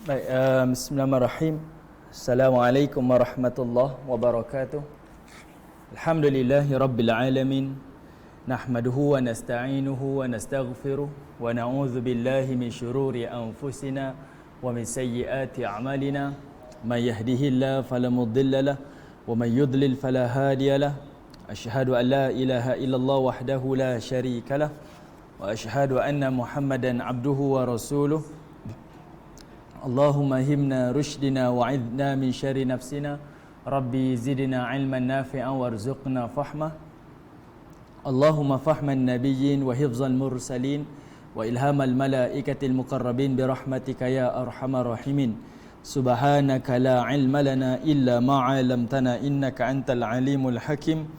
Baik, bismillahirrahmanirrahim. Assalamualaikum warahmatullahi wabarakatuh. Alhamdulillahi rabbil alamin. Nahmaduhu wa nasta'inuhu wa nastaghfiruh wa na'udzu billahi min syururi anfusina wa min sayyiati a'malina. May yahdihillahu fala mudilla lahu wa may yudlil fala hadiya lahu. Asyhadu an la ilaha illallah wahdahu la syarika lahu wa asyhadu anna Muhammadan abduhu wa rasuluh. Allahumma himna rushdina wa'idna min syari nafsina. Rabbi zidna ilman nafi'an warzuqna fahmah. Allahumma fahman nabiyyin wa hifzal mursalin wa ilhamal malaikatil muqarrabin birahmatika ya arhamar rahimin. Subhanaka la ilma lana illa ma 'allamtana innaka antal alimul hakim.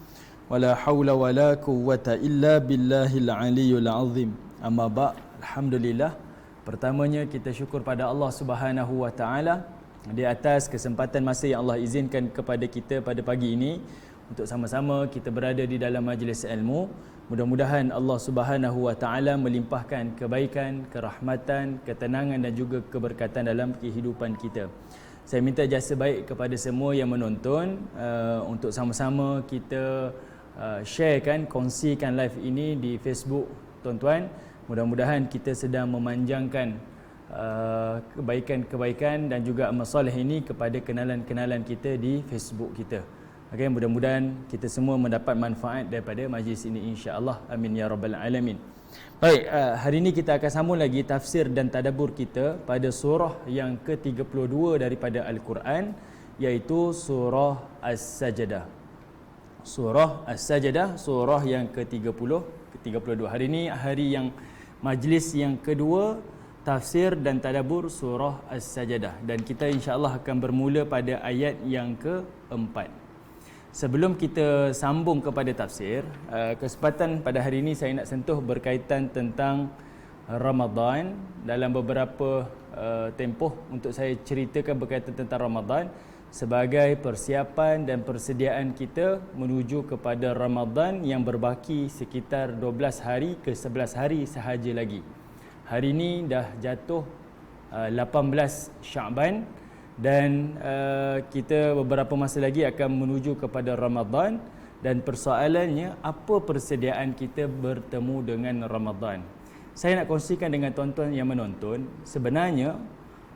Wala haula wala quwwata illa billahil aliyyil azim. Amma ba', alhamdulillah. Pertamanya kita syukur pada Allah Subhanahu wa taala di atas kesempatan masa yang Allah izinkan kepada kita pada pagi ini untuk sama-sama kita berada di dalam majlis ilmu. Mudah-mudahan Allah Subhanahu wa taala melimpahkan kebaikan, kerahmatan, ketenangan dan juga keberkatan dalam kehidupan kita. Saya minta jasa baik kepada semua yang menonton untuk sama-sama kita sharekan, kongsikan live ini di Facebook tuan-tuan. Mudah-mudahan kita sedang memanjangkan kebaikan-kebaikan dan juga masalah ini kepada kenalan-kenalan kita di Facebook kita. Okay, mudah-mudahan kita semua mendapat manfaat daripada majlis ini insya-Allah. Amin ya rabbal alamin. Baik, hari ini kita akan sambung lagi tafsir dan tadabbur kita pada surah yang ke-32 daripada Al-Quran, iaitu surah As-Sajdah. Surah As-Sajdah, surah yang ke-32. Hari ini hari yang majlis yang kedua tafsir dan tadabbur surah As-Sajdah, dan kita insya-Allah akan bermula pada ayat yang keempat. Sebelum kita sambung kepada tafsir, kesempatan pada hari ini saya nak sentuh berkaitan tentang Ramadan. Dalam beberapa tempoh untuk saya ceritakan berkaitan tentang Ramadan sebagai persiapan dan persediaan kita menuju kepada Ramadan yang berbaki sekitar 12 hari ke 11 hari sahaja lagi. Hari ini dah jatuh 18 Syaban dan kita beberapa masa lagi akan menuju kepada Ramadan, dan persoalannya apa persediaan kita bertemu dengan Ramadan. Saya nak kongsikan dengan tuan-tuan yang menonton, sebenarnya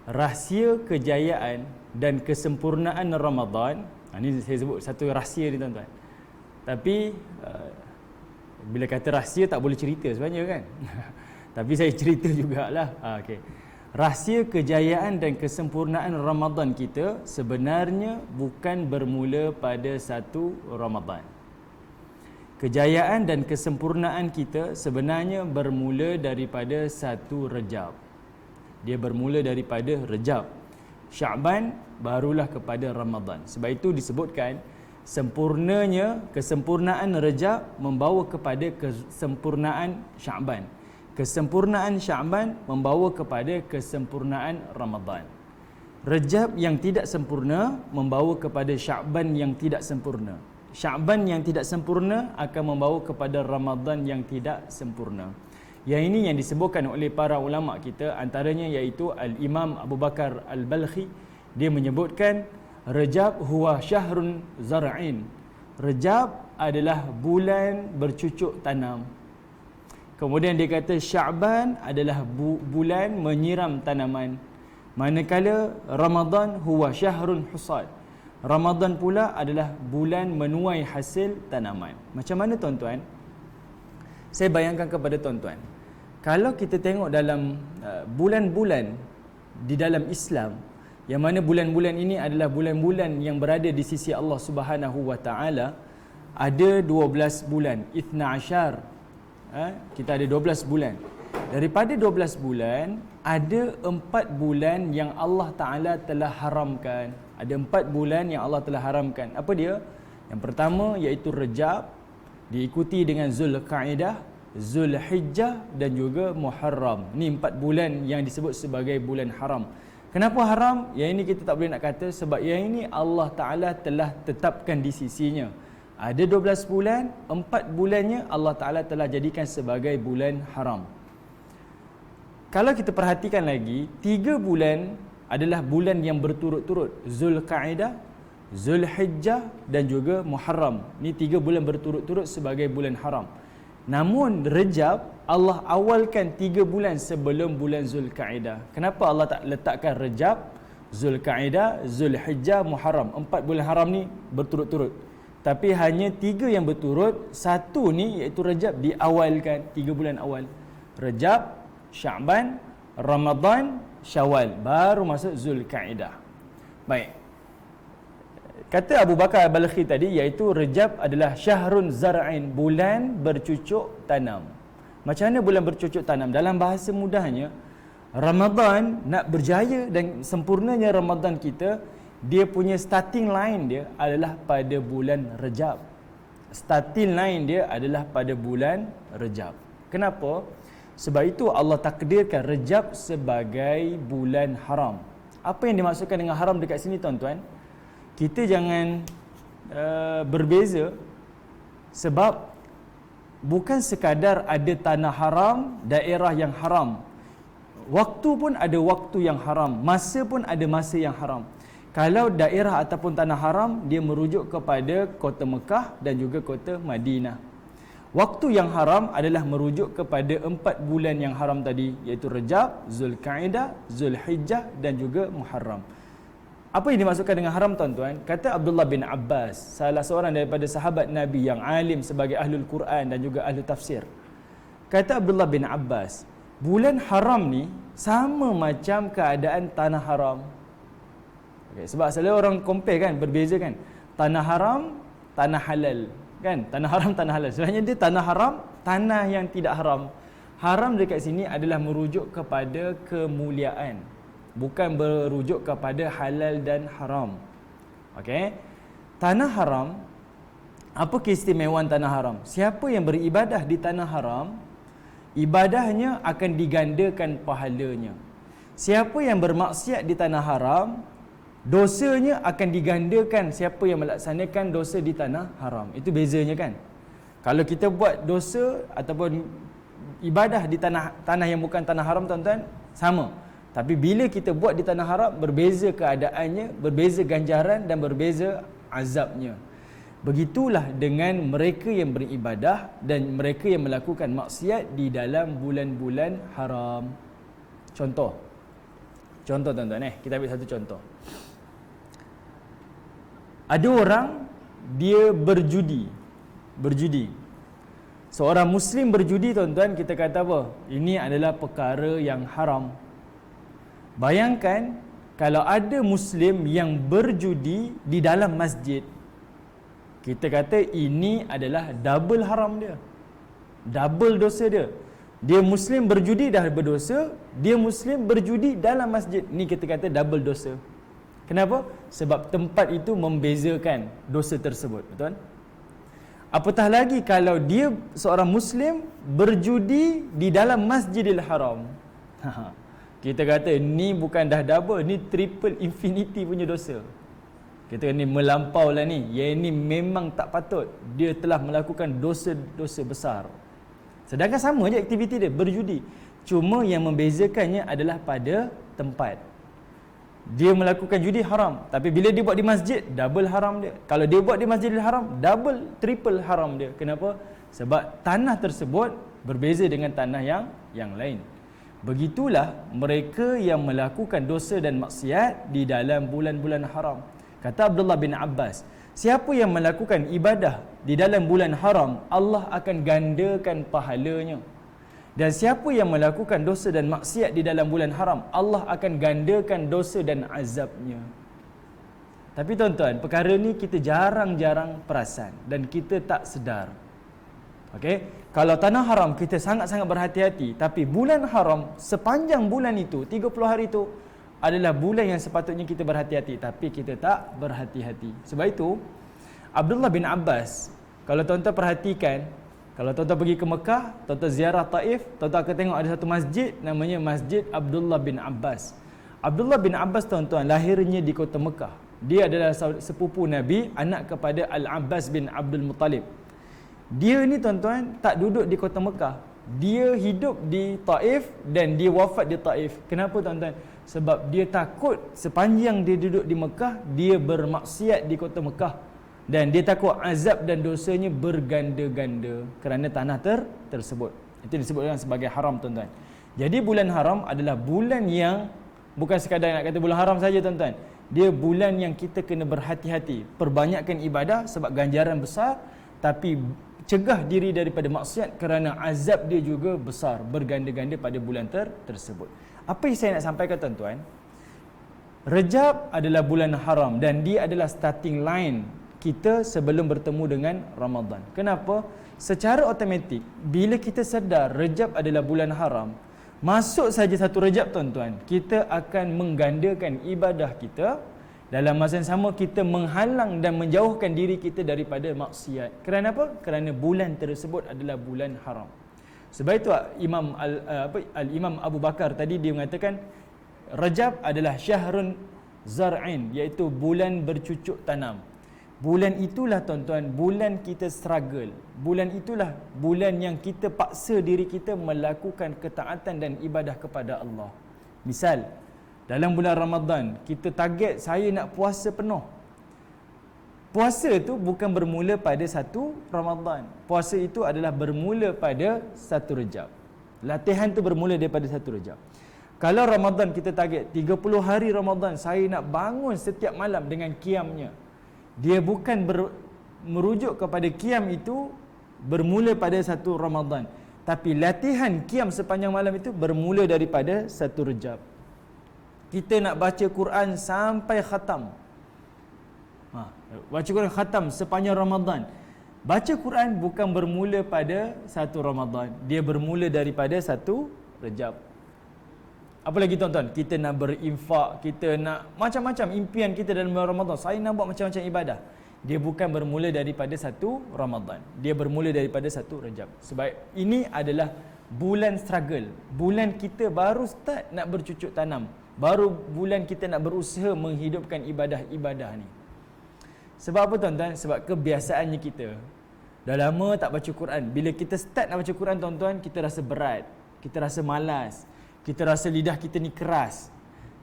rahsia kejayaan dan kesempurnaan Ramadan, ini saya sebut satu rahsia ni tuan-tuan. Tapi bila kata rahsia tak boleh cerita sebenarnya kan. Tapi saya cerita jugalah. Okey. Rahsia kejayaan dan kesempurnaan Ramadan kita sebenarnya bukan bermula pada satu Ramadan. Kejayaan dan kesempurnaan kita sebenarnya bermula daripada satu Rejab. Dia bermula daripada Rejab. Syaban barulah kepada Ramadan. Sebab itu disebutkan kesempurnaan Rejab membawa kepada kesempurnaan Syaban. Kesempurnaan Syaban membawa kepada kesempurnaan Ramadan. Rejab yang tidak sempurna membawa kepada Syaban yang tidak sempurna. Syaban yang tidak sempurna akan membawa kepada Ramadan yang tidak sempurna. Yang ini yang disebutkan oleh para ulama kita, antaranya iaitu Al-Imam Abu Bakar Al-Balkhi. Dia menyebutkan Rejab huwa syahrun zar'in. Rejab adalah bulan bercucuk tanam. Kemudian dia kata Sya'ban adalah bulan menyiram tanaman. Manakala Ramadan huwa syahrun husad. Ramadan pula adalah bulan menuai hasil tanaman. Macam mana tuan-tuan? Saya bayangkan kepada tuan-tuan, kalau kita tengok dalam bulan-bulan di dalam Islam, yang mana bulan-bulan ini adalah bulan-bulan yang berada di sisi Allah Subhanahu wa taala, ada 12 bulan, 12. Kita ada 12 bulan. Daripada 12 bulan, ada 4 bulan yang Allah Taala telah haramkan. Ada 4 bulan yang Allah telah haramkan. Apa dia? Yang pertama iaitu Rejab, diikuti dengan Zulqa'dah, Zulhijjah dan juga Muharram. Ni 4 bulan yang disebut sebagai bulan haram. Kenapa haram? Yang ini kita tak boleh nak kata, sebab yang ini Allah Ta'ala telah tetapkan di sisinya. Ada 12 bulan, 4 bulannya Allah Ta'ala telah jadikan sebagai bulan haram. Kalau kita perhatikan lagi, 3 bulan adalah bulan yang berturut-turut, Zulkaidah, Zulhijjah dan juga Muharram. Ni 3 bulan berturut-turut sebagai bulan haram. Namun Rejab Allah awalkan 3 bulan sebelum bulan Zulkaidah. Kenapa Allah tak letakkan Rejab, Zulkaidah, Zulhijjah, Muharram? 4 bulan haram ni berturut-turut. Tapi hanya 3 yang berturut, satu ni iaitu Rejab diawalkan 3 bulan awal. Rejab, Sya'ban, Ramadan, Syawal, baru masuk Zulkaidah. Baik. Kata Abu Bakar Al-Balkhi tadi, iaitu Rejab adalah syahrun zar'in, bulan bercucuk tanam. Macam mana bulan bercucuk tanam? Dalam bahasa mudahnya, Ramadan nak berjaya dan sempurnanya Ramadan kita, dia punya starting line dia adalah pada bulan Rejab. Starting line dia adalah pada bulan Rejab. Kenapa? Sebab itu Allah takdirkan Rejab sebagai bulan haram. Apa yang dimaksudkan dengan haram dekat sini tuan-tuan? Kita jangan berbeza, sebab bukan sekadar ada tanah haram, daerah yang haram. Waktu pun ada waktu yang haram, masa pun ada masa yang haram. Kalau daerah ataupun tanah haram, dia merujuk kepada kota Mekah dan juga kota Madinah. Waktu yang haram adalah merujuk kepada 4 bulan yang haram tadi, iaitu Rejab, Zulkaidah, Zulhijjah dan juga Muharram. Apa yang dimaksudkan dengan haram tuan-tuan? Kata Abdullah bin Abbas, salah seorang daripada sahabat Nabi yang alim sebagai ahlul Quran dan juga ahli tafsir. Kata Abdullah bin Abbas, bulan haram ni sama macam keadaan tanah haram. Okay, sebab selalu orang compare kan, berbeza kan. Tanah haram, tanah halal. Kan? Tanah haram, tanah halal. Sebenarnya dia tanah haram, tanah yang tidak haram. Haram dekat sini adalah merujuk kepada kemuliaan, bukan merujuk kepada halal dan haram. Okey. Tanah haram, apa keistimewaan tanah haram? Siapa yang beribadah di tanah haram, ibadahnya akan digandakan pahalanya. Siapa yang bermaksiat di tanah haram, dosanya akan digandakan siapa yang melaksanakan dosa di tanah haram. Itu bezanya kan. Kalau kita buat dosa ataupun ibadah di tanah yang bukan tanah haram tuan-tuan, sama. Tapi bila kita buat di tanah haram, berbeza keadaannya, berbeza ganjaran dan berbeza azabnya. Begitulah dengan mereka yang beribadah dan mereka yang melakukan maksiat di dalam bulan-bulan haram. Contoh tuan-tuan, kita ambil satu contoh. Ada orang dia berjudi. Seorang Muslim berjudi tuan-tuan, kita kata apa? Ini adalah perkara yang haram. Bayangkan kalau ada Muslim yang berjudi di dalam masjid. Kita kata ini adalah double haram dia. Double dosa dia. Dia Muslim berjudi dah berdosa, dia Muslim berjudi dalam masjid. Ni kita kata double dosa. Kenapa? Sebab tempat itu membezakan dosa tersebut. Betul? Apatah lagi kalau dia seorang Muslim berjudi di dalam Masjidil Haram. Kita kata ni bukan dah double, ni triple infinity punya dosa. Kita ni melampau lah ni. Yang ni memang tak patut. Dia telah melakukan dosa-dosa besar. Sedangkan sama je aktiviti dia, berjudi. Cuma yang membezakannya adalah pada tempat. Dia melakukan judi haram, tapi bila dia buat di masjid, double haram dia. Kalau dia buat di Masjidil Haram, double, triple haram dia. Kenapa? Sebab tanah tersebut berbeza dengan tanah yang lain. Begitulah mereka yang melakukan dosa dan maksiat di dalam bulan-bulan haram. Kata Abdullah bin Abbas, siapa yang melakukan ibadah di dalam bulan haram, Allah akan gandakan pahalanya. Dan siapa yang melakukan dosa dan maksiat di dalam bulan haram, Allah akan gandakan dosa dan azabnya. Tapi tuan-tuan, perkara ni kita jarang-jarang perasan dan kita tak sedar. Okey, kalau tanah haram kita sangat-sangat berhati-hati, tapi bulan haram sepanjang bulan itu 30 hari itu adalah bulan yang sepatutnya kita berhati-hati, tapi kita tak berhati-hati. Sebab itu Abdullah bin Abbas, kalau tuan-tuan perhatikan, kalau tuan-tuan pergi ke Mekah, tuan-tuan ziarah Taif, tuan-tuan akan tengok ada satu masjid namanya Masjid Abdullah bin Abbas. Abdullah bin Abbas tuan-tuan lahirnya di kota Mekah. Dia adalah sepupu Nabi, anak kepada Al-Abbas bin Abdul Muttalib. Dia ni tuan-tuan tak duduk di kota Mekah. Dia hidup di Taif dan dia wafat di Taif. Kenapa tuan-tuan? Sebab dia takut sepanjang dia duduk di Mekah, dia bermaksiat di kota Mekah. Dan dia takut azab dan dosanya berganda-ganda kerana tanah tersebut. Itu disebutkan sebagai haram, tuan-tuan. Jadi bulan haram adalah bulan yang bukan sekadar nak kata bulan haram saja, tuan-tuan. Dia bulan yang kita kena berhati-hati, perbanyakkan ibadah sebab ganjaran besar, tapi cegah diri daripada maksiat kerana azab dia juga besar, berganda-ganda pada bulan tersebut. Apa yang saya nak sampaikan, tuan-tuan? Rejab adalah bulan haram dan dia adalah starting line kita sebelum bertemu dengan Ramadan. Kenapa? Secara automatik bila kita sedar Rejab adalah bulan haram, masuk saja satu Rejab, tuan-tuan, kita akan menggandakan ibadah kita. Dalam masa yang sama kita menghalang dan menjauhkan diri kita daripada maksiat. Kerana apa? Kerana bulan tersebut adalah bulan haram. Sebab itu Imam Abu Bakar tadi dia mengatakan Rajab adalah syahrun zar'in, iaitu bulan bercucuk tanam. Bulan itulah, tuan-tuan, bulan kita struggle. Bulan itulah bulan yang kita paksa diri kita melakukan ketaatan dan ibadah kepada Allah. Misal, dalam bulan Ramadan, kita target saya nak puasa penuh. Puasa itu bukan bermula pada satu Ramadan. Puasa itu adalah bermula pada satu Rejab. Latihan itu bermula daripada satu Rejab. Kalau Ramadan kita target 30 hari Ramadan, saya nak bangun setiap malam dengan qiyamnya. Dia bukan merujuk kepada qiyam itu bermula pada satu Ramadan. Tapi latihan qiyam sepanjang malam itu bermula daripada satu Rejab. Kita nak baca Quran sampai khatam. Baca Quran khatam sepanjang Ramadan. Baca Quran bukan bermula pada satu Ramadan, dia bermula daripada satu Rejab. Apa lagi, tuan-tuan? Kita nak berinfak, kita nak macam-macam impian kita dalam bulan Ramadan. Saya nak buat macam-macam ibadah. Dia bukan bermula daripada satu Ramadan, dia bermula daripada satu Rejab. Sebab ini adalah bulan struggle. Bulan kita baru start nak bercucuk tanam. Baru bulan kita nak berusaha menghidupkan ibadah-ibadah ni. Sebab apa, tuan-tuan? Sebab kebiasaannya kita dah lama tak baca Quran. Bila kita start nak baca Quran, tuan-tuan, kita rasa berat, kita rasa malas, kita rasa lidah kita ni keras.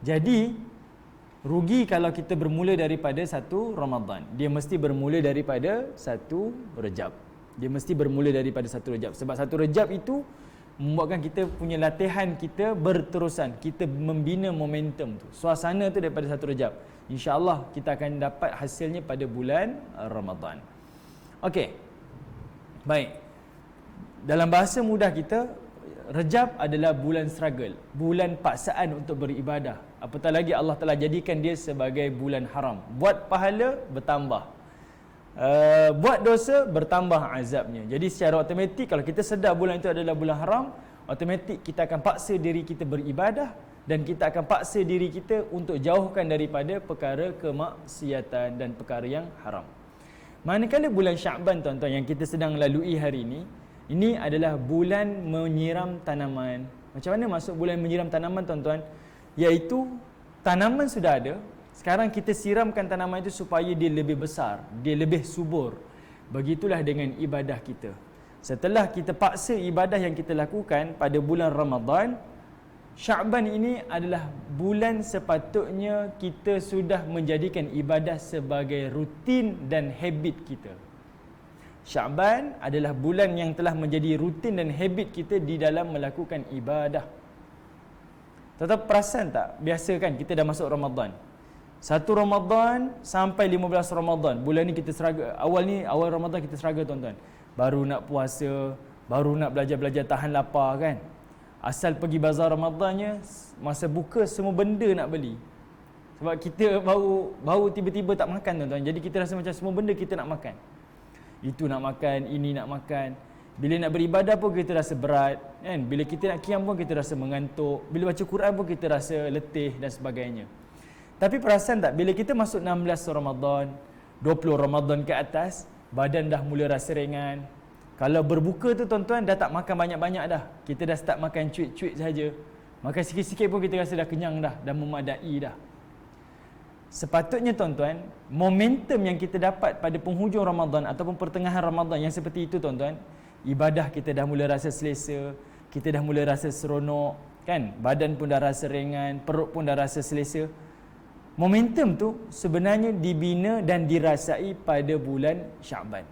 Jadi rugi kalau kita bermula daripada satu Ramadan. Dia mesti bermula daripada satu Rejab. Dia mesti bermula daripada satu Rejab. Sebab satu Rejab itu membuatkan kita punya latihan kita berterusan. Kita membina momentum tu, suasana tu daripada satu Rejab. InsyaAllah kita akan dapat hasilnya pada bulan Ramadan. Okey. Baik. Dalam bahasa mudah kita, Rejab adalah bulan struggle, bulan paksaan untuk beribadah. Apatah lagi Allah telah jadikan dia sebagai bulan haram. Buat pahala bertambah, buat dosa bertambah azabnya. Jadi secara automatik kalau kita sedar bulan itu adalah bulan haram, automatik kita akan paksa diri kita beribadah dan kita akan paksa diri kita untuk jauhkan daripada perkara kemaksiatan dan perkara yang haram. Manakala bulan Sya'ban, tuan-tuan, yang kita sedang lalui hari ini adalah bulan menyiram tanaman. Macam mana masuk bulan menyiram tanaman, tuan-tuan? Iaitu tanaman sudah ada, sekarang kita siramkan tanaman itu supaya dia lebih besar, dia lebih subur. Begitulah dengan ibadah kita. Setelah kita paksa ibadah yang kita lakukan pada bulan Ramadan, Sya'ban ini adalah bulan sepatutnya kita sudah menjadikan ibadah sebagai rutin dan habit kita. Sya'ban adalah bulan yang telah menjadi rutin dan habit kita di dalam melakukan ibadah. Tetap perasan tak? Biasa kan kita dah masuk Ramadan. Satu Ramadan sampai 15 Ramadan. Bulan ni kita struggle. Awal Ramadan kita struggle, tuan-tuan. Baru nak puasa, baru nak belajar-belajar tahan lapar kan. Asal pergi bazar Ramadannya, masa buka semua benda nak beli. Sebab kita baru tiba-tiba tak makan, tuan-tuan. Jadi kita rasa macam semua benda kita nak makan. Itu nak makan, ini nak makan. Bila nak beribadah pun kita rasa berat kan? Bila kita nak qiyam pun kita rasa mengantuk. Bila baca Quran pun kita rasa letih dan sebagainya. Tapi perasan tak, bila kita masuk 16 Ramadan, 20 Ramadan ke atas, badan dah mula rasa ringan. Kalau berbuka tu, tuan-tuan, dah tak makan banyak-banyak dah. Kita dah start makan cuit-cuit saja. Makan sikit-sikit pun kita rasa dah kenyang dah memadai dah. Sepatutnya, tuan-tuan, momentum yang kita dapat pada penghujung Ramadan ataupun pertengahan Ramadan yang seperti itu, tuan-tuan, ibadah kita dah mula rasa selesa, kita dah mula rasa seronok, kan, badan pun dah rasa ringan, perut pun dah rasa selesa. Momentum tu sebenarnya dibina dan dirasai pada bulan Syaban.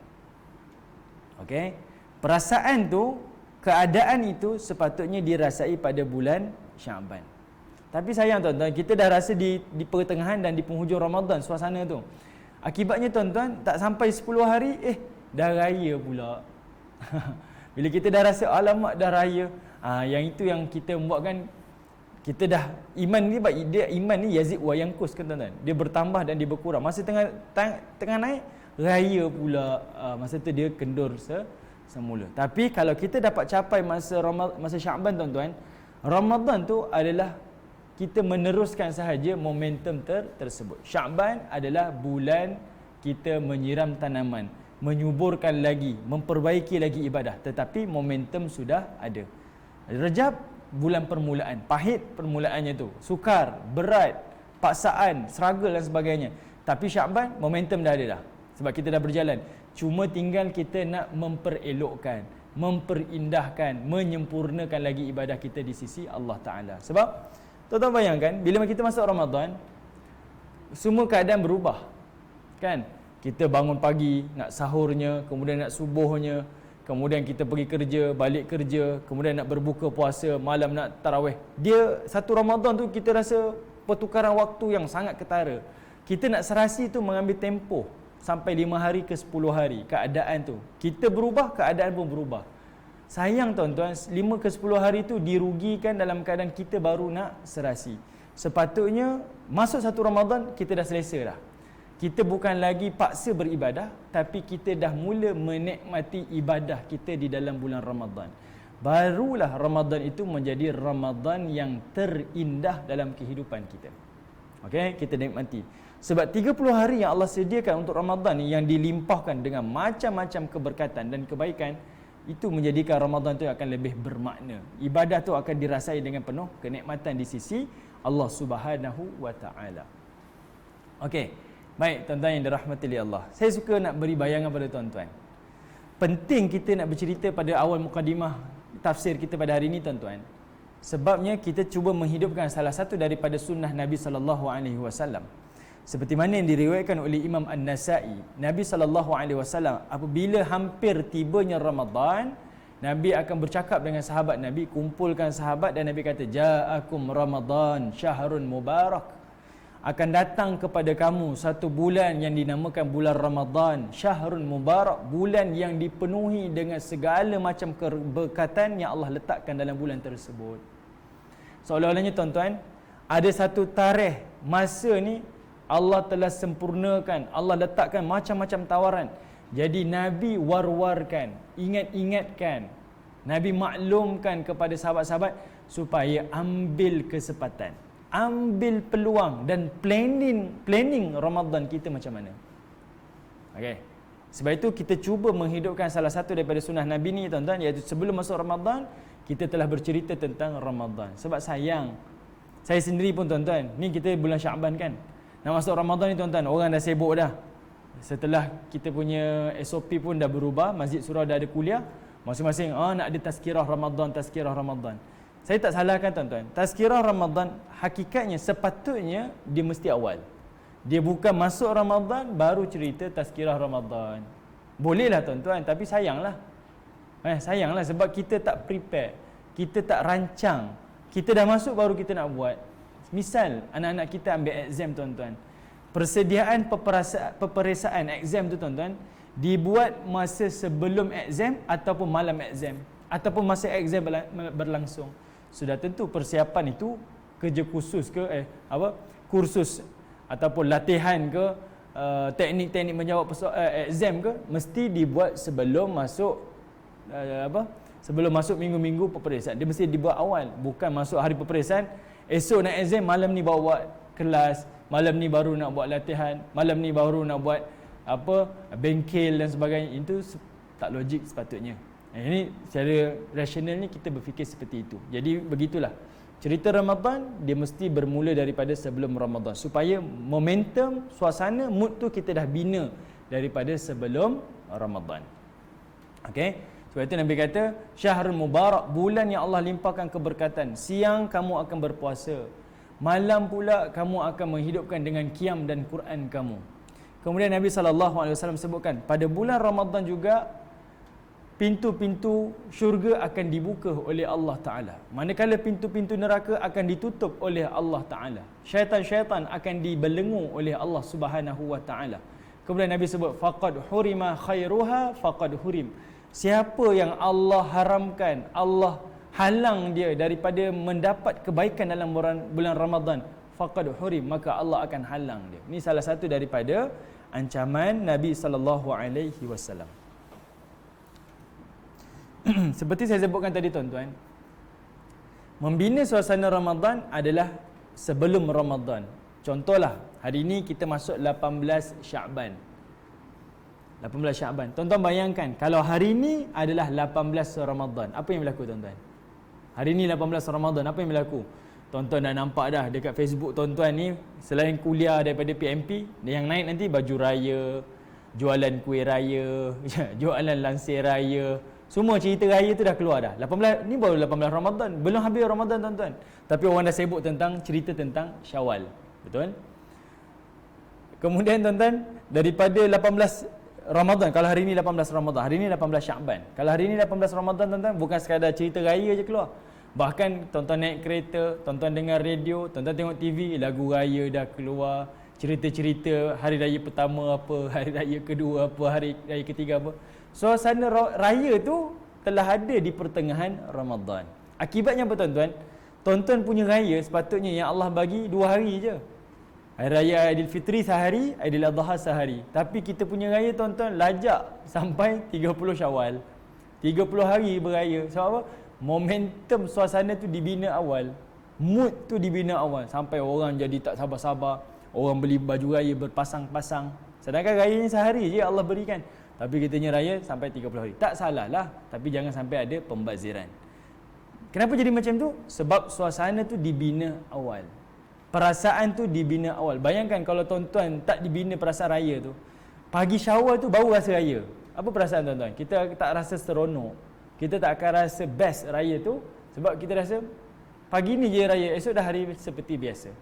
Okey, perasaan tu, keadaan itu sepatutnya dirasai pada bulan Syaban. Tapi sayang tuan-tuan, kita dah rasa di pertengahan dan di penghujung Ramadan suasana tu. Akibatnya tuan-tuan, tak sampai 10 hari dah raya pula. Bila kita dah rasa alamak dah raya, yang itu yang kita membuatkan kita dah iman ni, dia iman ni yazid wa yanqus kan tuan-tuan. Dia bertambah dan dia berkurang. Masa tengah naik raya pula, masa tu dia kendur semula. Tapi kalau kita dapat capai masa Syaban tuan-tuan, Ramadan tu adalah kita meneruskan sahaja momentum tersebut. Syaban adalah bulan kita menyiram tanaman, menyuburkan lagi, memperbaiki lagi ibadah, tetapi momentum sudah ada. Rejab bulan permulaan, pahit permulaannya tu, sukar, berat, paksaan, struggle dan sebagainya. Tapi Syaban momentum dah ada dah, sebab kita dah berjalan. Cuma tinggal kita nak memperelokkan, memperindah,kan, menyempurnakan lagi ibadah kita di sisi Allah Ta'ala. Sebab tuan-tuan bayangkan, bila kita masuk Ramadan, semua keadaan berubah, kan? Kita bangun pagi, nak sahurnya, kemudian nak subuhnya, kemudian kita pergi kerja, balik kerja, kemudian nak berbuka puasa, malam nak tarawih. Dia satu Ramadan tu kita rasa pertukaran waktu yang sangat ketara. Kita nak serasi tu mengambil tempoh sampai 5 hari ke 10 hari. Keadaan tu, kita berubah, keadaan pun berubah. Sayang tuan-tuan, 5 ke 10 hari tu dirugikan dalam keadaan kita baru nak serasi. Sepatutnya masuk satu Ramadan kita dah selesa dah. Kita bukan lagi paksa beribadah, tapi kita dah mula menikmati ibadah kita di dalam bulan Ramadan. Barulah Ramadan itu menjadi Ramadan yang terindah dalam kehidupan kita. Okey, kita nikmati. Sebab 30 hari yang Allah sediakan untuk Ramadan ni, yang dilimpahkan dengan macam-macam keberkatan dan kebaikan, itu menjadikan Ramadan tu akan lebih bermakna. Ibadah tu akan dirasai dengan penuh kenikmatan di sisi Allah Subhanahu wa taala. Okey. Baik tuan-tuan yang dirahmati oleh Allah, saya suka nak beri bayangan pada tuan-tuan. Penting kita nak bercerita pada awal mukadimah tafsir kita pada hari ini tuan-tuan. Sebabnya kita cuba menghidupkan salah satu daripada sunnah Nabi SAW. Seperti mana yang diriwayatkan oleh Imam An-Nasa'i, Nabi SAW apabila hampir tibanya Ramadan, Nabi akan bercakap dengan sahabat Nabi, kumpulkan sahabat, dan Nabi kata, "Ja'akum Ramadan syahrun mubarak." Akan datang kepada kamu satu bulan yang dinamakan bulan Ramadan, syahrun mubarak, bulan yang dipenuhi dengan segala macam keberkatan yang Allah letakkan dalam bulan tersebut. Seolah-olahnya tuan-tuan, ada satu tarikh masa ni Allah telah sempurnakan, Allah letakkan macam-macam tawaran. Jadi Nabi war-warkan, ingat-ingatkan, Nabi maklumkan kepada sahabat-sahabat supaya ambil kesempatan, ambil peluang dan planning Ramadan kita macam mana. Okey. Sebab itu kita cuba menghidupkan salah satu daripada sunnah Nabi ni tuan-tuan, iaitu sebelum masuk Ramadan kita telah bercerita tentang Ramadan. Sebab sayang, saya sendiri pun tuan-tuan, ni kita bulan Syaban kan, nak masuk Ramadan ni tuan-tuan, orang dah sibuk dah. Setelah kita punya SOP pun dah berubah, Masjid Surau dah ada kuliah, masing-masing nak ada tazkirah Ramadan. Saya tak salahkan tuan-tuan, tazkirah Ramadan hakikatnya sepatutnya dia mesti awal. Dia bukan masuk Ramadan baru cerita tazkirah Ramadan. Bolehlah tuan-tuan, tapi sayanglah. Sayanglah sebab kita tak prepare, kita tak rancang. Kita dah masuk baru kita nak buat. Misal anak-anak kita ambil exam tuan-tuan, persediaan peperiksaan exam tu tuan-tuan dibuat masa sebelum exam ataupun malam exam ataupun masa exam berlangsung. Sudah tentu persiapan itu kerja khusus ke kursus ataupun latihan ke teknik-teknik menjawab exam ke mesti dibuat sebelum masuk sebelum masuk minggu-minggu peperiksaan. Dia mesti dibuat awal, bukan masuk hari peperiksaan, esok nak exam, malam ni baru buat kelas, malam ni baru nak buat latihan, malam ni baru nak buat bengkel dan sebagainya. Itu tak logik sepatutnya. Ini secara rasional ni kita berfikir seperti itu. Jadi begitulah. Cerita Ramadan dia mesti bermula daripada sebelum Ramadan, supaya momentum, suasana, mood tu kita dah bina daripada sebelum Ramadan. Okey. Sebab itu Nabi kata, Syahrul Mubarak, bulan yang Allah limpahkan keberkatan. Siang kamu akan berpuasa, malam pula kamu akan menghidupkan dengan qiyam dan Quran kamu. Kemudian Nabi SAW sebutkan, pada bulan Ramadan juga pintu-pintu syurga akan dibuka oleh Allah Ta'ala, manakala pintu-pintu neraka akan ditutup oleh Allah Ta'ala. Syaitan-syaitan akan dibelenggu oleh Allah Subhanahu Wa Ta'ala. Kemudian Nabi sebut, faqad hurima khairuha faqad hurim. Siapa yang Allah haramkan, Allah halang dia daripada mendapat kebaikan dalam bulan Ramadan, faqad hurim, maka Allah akan halang dia. Ini salah satu daripada ancaman Nabi SAW. Seperti saya sebutkan tadi tuan-tuan, membina suasana Ramadan adalah sebelum Ramadan. Contohlah, hari ini kita masuk 18 Sya'ban. 18 Sya'ban. Tuan-tuan bayangkan, kalau hari ini adalah 18 Ramadan, apa yang berlaku tuan-tuan? Hari ini 18 Ramadan, apa yang berlaku? Tuan-tuan dah nampak dah dekat Facebook tuan-tuan ni, selain kuliah daripada PMP, yang naik nanti baju raya, jualan kuih raya, jualan lansir raya. Semua cerita raya tu dah keluar dah. 18 ni baru 18 Ramadan, belum habis Ramadan tuan-tuan. Tapi orang dah sibuk tentang cerita tentang Syawal. Betul? Kemudian tuan-tuan, daripada 18 Ramadan, kalau hari ni 18 Ramadan, hari ni 18 Sya'ban. Kalau hari ni 18 Ramadan tuan-tuan, bukan sekadar cerita raya je keluar. Bahkan tuan-tuan naik kereta, tuan-tuan dengar radio, tuan-tuan tengok TV, lagu raya dah keluar, cerita-cerita hari raya pertama apa, hari raya kedua apa, hari raya ketiga apa. Suasana raya tu telah ada di pertengahan Ramadan. Akibatnya apa tuan-tuan? Tuan-tuan punya raya sepatutnya yang Allah bagi 2 hari je. Hari Raya Aidilfitri sehari, Aidil Adha sehari. Tapi kita punya raya tuan-tuan lajak sampai 30 Syawal. 30 hari beraya. Sebab apa? Momentum suasana tu dibina awal. Mood tu dibina awal. Sampai orang jadi tak sabar-sabar. Orang beli baju raya berpasang-pasang. Sedangkan raya ni sehari je Allah berikan. Tapi kitanya raya sampai 30 hari. Tak salah lah. Tapi jangan sampai ada pembaziran. Kenapa jadi macam tu? Sebab suasana tu dibina awal. Perasaan tu dibina awal. Bayangkan kalau tuan-tuan tak dibina perasaan raya tu, pagi Syawal tu baru rasa raya. Apa perasaan tuan-tuan? Kita tak rasa seronok. Kita tak akan rasa best raya tu. Sebab kita rasa pagi ni je raya, esok dah hari seperti biasa.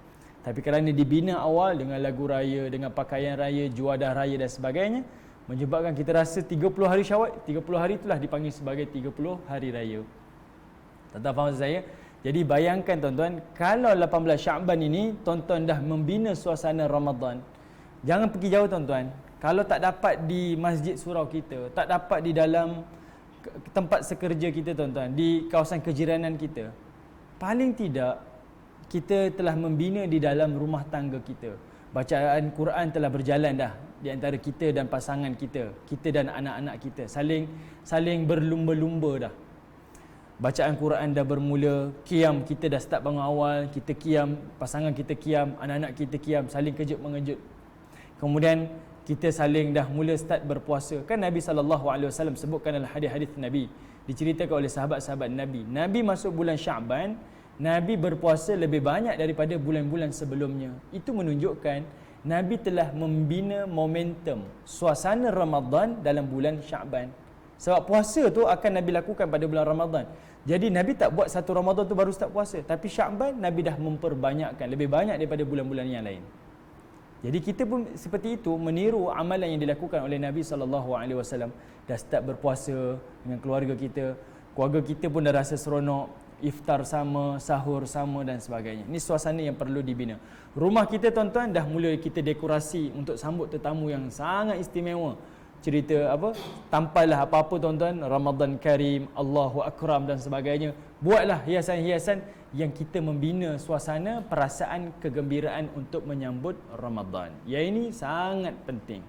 Tapi kerana dibina awal dengan lagu raya, dengan pakaian raya, juadah raya dan sebagainya, menyebabkan kita rasa 30 hari Syawal, 30 hari itulah dipanggil sebagai 30 hari raya. Tuan-tuan faham saya? Jadi bayangkan tuan-tuan, kalau 18 Sya'ban ini tuan-tuan dah membina suasana Ramadan. Jangan pergi jauh tuan-tuan. Kalau tak dapat di masjid surau kita, tak dapat di dalam tempat sekerja kita tuan-tuan, di kawasan kejiranan kita, paling tidak kita telah membina di dalam rumah tangga kita. Bacaan Quran telah berjalan dah di antara kita dan pasangan kita, kita dan anak-anak kita, saling berlumba-lumba dah. Bacaan Quran dah bermula, qiyam kita dah start bangun awal, kita qiyam, pasangan kita qiyam, anak-anak kita qiyam, saling kejut-mengejut. Kemudian kita saling dah mula start berpuasa. Kan Nabi SAW sebutkan dalam hadis-hadis Nabi, diceritakan oleh sahabat-sahabat Nabi. Nabi masuk bulan Sya'ban, Nabi berpuasa lebih banyak daripada bulan-bulan sebelumnya. Itu menunjukkan Nabi telah membina momentum suasana Ramadan dalam bulan Sya'ban. Sebab puasa tu akan Nabi lakukan pada bulan Ramadan. Jadi Nabi tak buat satu Ramadan tu baru start puasa. Tapi Sya'ban Nabi dah memperbanyakkan, lebih banyak daripada bulan-bulan yang lain. Jadi kita pun seperti itu, meniru amalan yang dilakukan oleh Nabi SAW. Dah start berpuasa dengan keluarga kita. Keluarga kita pun dah rasa seronok. Iftar sama, sahur sama dan sebagainya. Ini suasana yang perlu dibina. Rumah kita tuan-tuan dah mula kita dekorasi untuk sambut tetamu yang sangat istimewa. Cerita apa, tampailah apa-apa tuan-tuan, Ramadan Karim, Allahu Akram dan sebagainya. Buatlah hiasan-hiasan yang kita membina suasana perasaan kegembiraan untuk menyambut Ramadan. Yang ini sangat penting.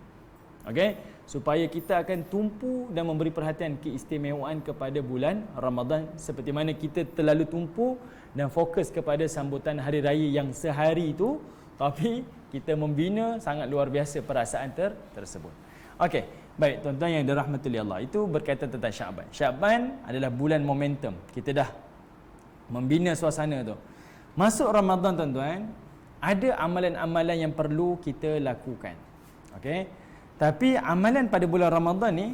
Okey, supaya kita akan tumpu dan memberi perhatian keistimewaan kepada bulan Ramadan, seperti mana kita terlalu tumpu dan fokus kepada sambutan hari raya yang sehari itu, tapi kita membina sangat luar biasa perasaan tersebut. Okey, baik tuan-tuan yang dirahmati Allah, itu berkaitan tentang Sya'ban. Sya'ban adalah bulan momentum. Kita dah membina suasana tu. Masuk Ramadan tuan-tuan, ada amalan-amalan yang perlu kita lakukan. Okey. Tapi amalan pada bulan Ramadan ni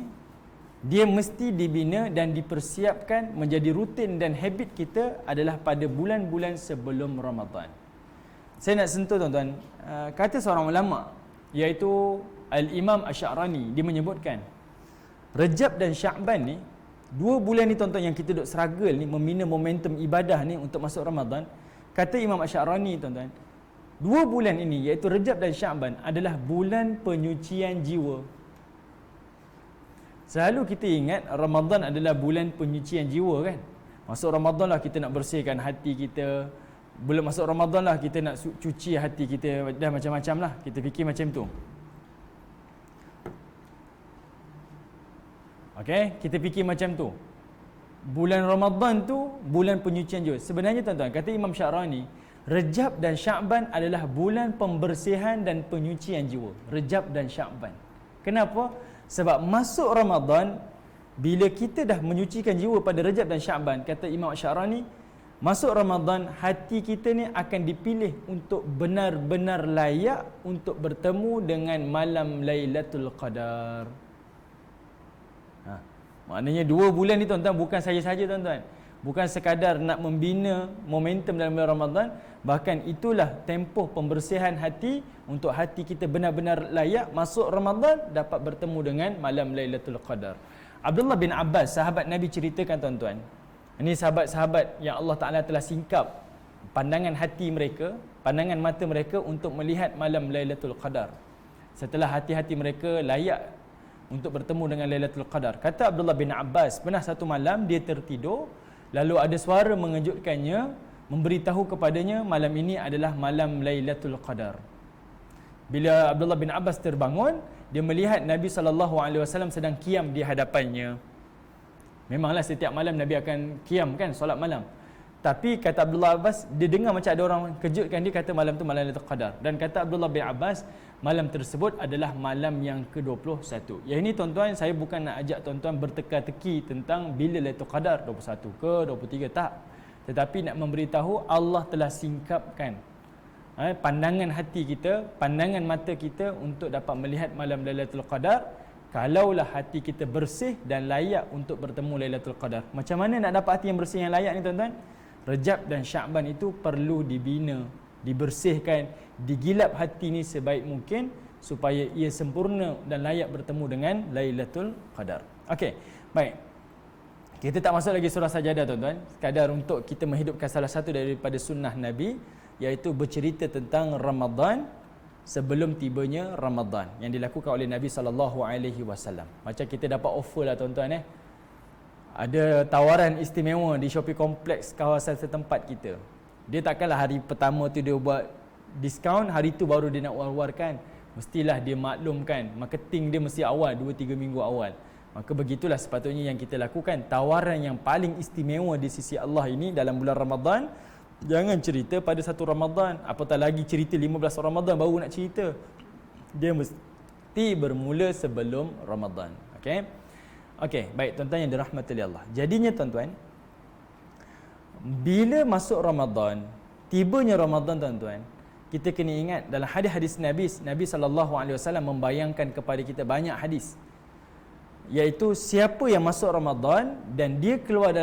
Dia mesti dibina dan dipersiapkan menjadi rutin dan habit kita adalah pada bulan-bulan sebelum Ramadan. Saya nak sentuh tuan-tuan, kata seorang ulama iaitu Al-Imam Asy'arani, dia menyebutkan Rejab dan Sya'ban ni, 2 bulan ni tuan-tuan yang kita duk struggle ni, membina momentum ibadah ni untuk masuk Ramadan. Kata Imam Asy'arani tuan-tuan, 2 bulan ini iaitu Rejab dan Sya'ban adalah bulan penyucian jiwa. Selalu kita ingat Ramadan adalah bulan penyucian jiwa kan. Masuk Ramadan lah kita nak bersihkan hati kita. Belum masuk Ramadan lah kita nak cuci hati kita. Dah macam-macam lah. Kita fikir macam tu. Okay, kita fikir macam tu. Bulan Ramadan tu bulan penyucian jiwa. Sebenarnya tuan-tuan, kata Imam Sya'rani, Rejab dan Sya'ban adalah bulan pembersihan dan penyucian jiwa. Rejab dan Sya'ban. Kenapa? Sebab masuk Ramadan, bila kita dah menyucikan jiwa pada Rejab dan Sya'ban, kata Imam Sya'rani, masuk Ramadan, hati kita ni akan dipilih untuk benar-benar layak untuk bertemu dengan malam Lailatul Qadar. Maknanya 2 bulan ni tuan-tuan bukan saja-saja tuan-tuan. Bukan sekadar nak membina momentum dalam bulan Ramadan, bahkan itulah tempoh pembersihan hati untuk hati kita benar-benar layak masuk Ramadan dapat bertemu dengan malam Lailatul Qadar. Abdullah bin Abbas, sahabat Nabi, ceritakan tuan-tuan. Ini sahabat-sahabat yang Allah Ta'ala telah singkap pandangan hati mereka, pandangan mata mereka untuk melihat malam Lailatul Qadar. Setelah hati-hati mereka layak untuk bertemu dengan Lailatul Qadar. Kata Abdullah bin Abbas, pernah satu malam dia tertidur, lalu ada suara mengejutkannya, memberitahu kepadanya malam ini adalah malam Lailatul Qadar. Bila Abdullah bin Abbas terbangun, dia melihat Nabi SAW sedang qiyam di hadapannya. Memanglah setiap malam Nabi akan qiyam kan, solat malam. Tapi kata Abdullah Abbas, dia dengar macam ada orang kejutkan dia, kata malam tu malam Lailatul Qadar. Dan kata Abdullah bin Abbas, malam tersebut adalah malam yang ke-21. Yang ini tuan-tuan, saya bukan nak ajak tuan-tuan berteka-teki tentang bila Lailatul Qadar, 21 ke 23, tak. Tetapi nak memberitahu Allah telah singkapkan pandangan hati kita, pandangan mata kita untuk dapat melihat malam Lailatul Qadar, kalaulah hati kita bersih dan layak untuk bertemu Lailatul Qadar. Macam mana nak dapat hati yang bersih yang layak ni tuan-tuan? Rejab dan Sya'ban itu perlu dibina, dibersihkan, digilap hati ni sebaik mungkin supaya ia sempurna dan layak bertemu dengan Lailatul Qadar. Okey, baik. Kita tak masuk lagi surah Sajadah tuan-tuan. Sekadar untuk kita menghidupkan salah satu daripada sunnah Nabi, iaitu bercerita tentang Ramadan sebelum tibanya Ramadan yang dilakukan oleh Nabi SAW. Macam kita dapat offer lah tuan-tuan ada tawaran istimewa di Shopee Complex kawasan setempat kita. Dia takkanlah hari pertama tu dia buat diskaun, hari tu baru dia nak war-warkan. Mestilah dia maklumkan, marketing dia mesti awal, 2-3 minggu awal. Maka begitulah sepatutnya yang kita lakukan. Tawaran yang paling istimewa di sisi Allah ini dalam bulan Ramadan, jangan cerita pada 1 Ramadan, apatah lagi cerita 15 Ramadan baru nak cerita. Dia mesti bermula sebelum Ramadan. Okey, baik tuan-tuan yang dirahmati oleh Allah. Jadinya tuan-tuan, bila masuk Ramadan, tibanya Ramadan tuan-tuan, kita kena ingat dalam hadis-hadis Nabi SAW membayangkan kepada kita banyak hadis, iaitu siapa yang masuk Ramadan dan dia keluar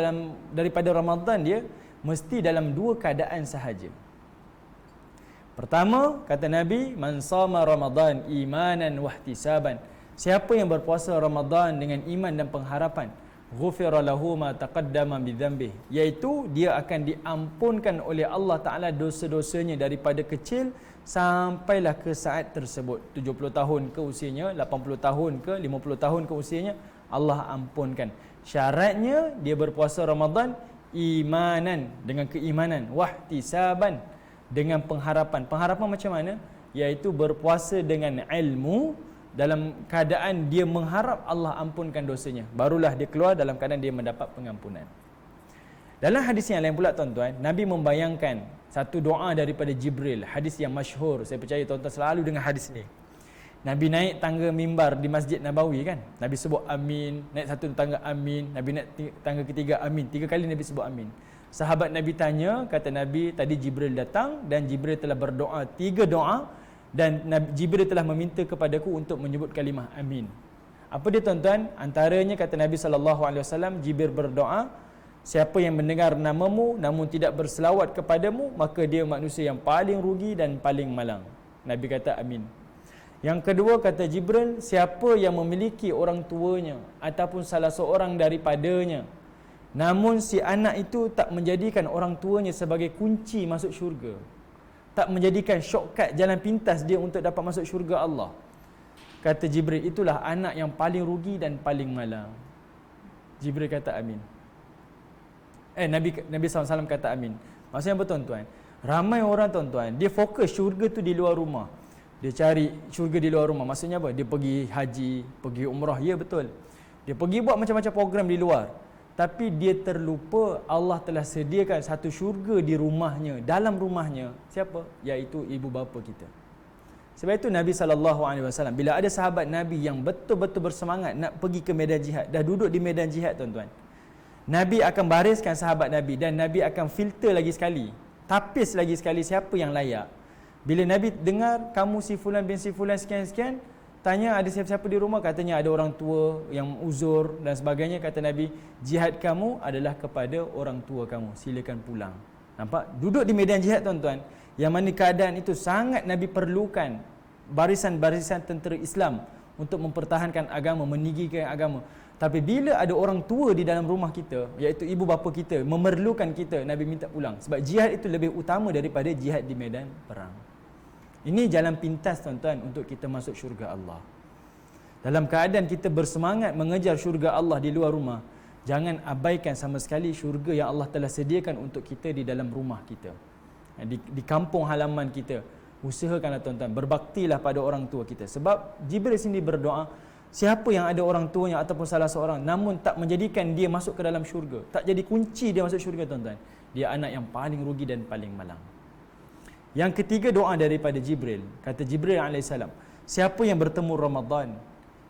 daripada Ramadan dia mesti dalam 2 keadaan sahaja. Pertama, kata Nabi, man sama Ramadan imanan wahtisaban, siapa yang berpuasa Ramadan dengan iman dan pengharapan, ghufira lahu ma taqaddama bi dhanbih, iaitu dia akan diampunkan oleh Allah Taala dosa-dosanya daripada kecil sampailah ke saat tersebut. 70 tahun ke usianya, 80 tahun ke 50 tahun ke usianya, Allah ampunkan. Syaratnya dia berpuasa Ramadan imanan, dengan keimanan, wahtisaban, dengan pengharapan. Pengharapan macam mana? Iaitu berpuasa dengan ilmu, dalam keadaan dia mengharap Allah ampunkan dosanya, barulah dia keluar dalam keadaan dia mendapat pengampunan. Dalam hadis yang lain pula tuan-tuan, Nabi membayangkan satu doa daripada Jibril, hadis yang masyhur. Saya percaya tuan-tuan selalu dengar hadis ni. Nabi naik tangga mimbar di Masjid Nabawi kan, Nabi sebut amin. Naik satu tangga amin, Nabi naik tangga ketiga amin. 3 kali Nabi sebut amin. Sahabat Nabi tanya, kata Nabi, tadi Jibril datang dan Jibril telah berdoa 3 doa dan Jibril telah meminta kepadaku untuk menyebut kalimah amin. Apa dia tuan-tuan? Antaranya kata Nabi SAW, Jibril berdoa, siapa yang mendengar namamu namun tidak berselawat kepadamu, maka dia manusia yang paling rugi dan paling malang. Nabi kata amin. Yang kedua kata Jibril, siapa yang memiliki orang tuanya ataupun salah seorang daripadanya, namun si anak itu tak menjadikan orang tuanya sebagai kunci masuk syurga, tak menjadikan shortcut jalan pintas dia untuk dapat masuk syurga Allah, kata Jibril, itulah anak yang paling rugi dan paling malang. Jibril kata amin. Nabi SAW kata amin. Maksudnya apa tuan-tuan? Ramai orang tuan-tuan, dia fokus syurga tu di luar rumah. Dia cari syurga di luar rumah. Maksudnya apa? Dia pergi haji, pergi umrah. Ya betul. Dia pergi buat macam-macam program di luar. Tapi dia terlupa Allah telah sediakan satu syurga di rumahnya, dalam rumahnya. Siapa? Iaitu ibu bapa kita. Sebab itu Nabi SAW, bila ada sahabat Nabi yang betul-betul bersemangat nak pergi ke medan jihad, dah duduk di medan jihad tuan-tuan, Nabi akan bariskan sahabat Nabi dan Nabi akan filter lagi sekali, tapis lagi sekali siapa yang layak. Bila Nabi dengar kamu si fulan bin si fulan sekian-sekian, tanya ada siapa-siapa di rumah, katanya ada orang tua yang uzur dan sebagainya, kata Nabi, jihad kamu adalah kepada orang tua kamu, silakan pulang. Nampak? Duduk di medan jihad tuan-tuan, yang mana keadaan itu sangat Nabi perlukan barisan-barisan tentera Islam untuk mempertahankan agama, meninggikan agama. Tapi bila ada orang tua di dalam rumah kita, iaitu ibu bapa kita, memerlukan kita, Nabi minta pulang. Sebab jihad itu lebih utama daripada jihad di medan perang. Ini jalan pintas tuan-tuan untuk kita masuk syurga Allah. Dalam keadaan kita bersemangat mengejar syurga Allah di luar rumah, jangan abaikan sama sekali syurga yang Allah telah sediakan untuk kita di dalam rumah kita, di kampung halaman kita. Usahakanlah tuan-tuan, berbaktilah pada orang tua kita. Sebab Jibril sini berdoa, siapa yang ada orang tuanya ataupun salah seorang namun tak menjadikan dia masuk ke dalam syurga, tak jadi kunci dia masuk syurga tuan-tuan, dia anak yang paling rugi dan paling malang. Yang ketiga doa daripada Jibril. Kata Jibril AS, siapa yang bertemu Ramadan,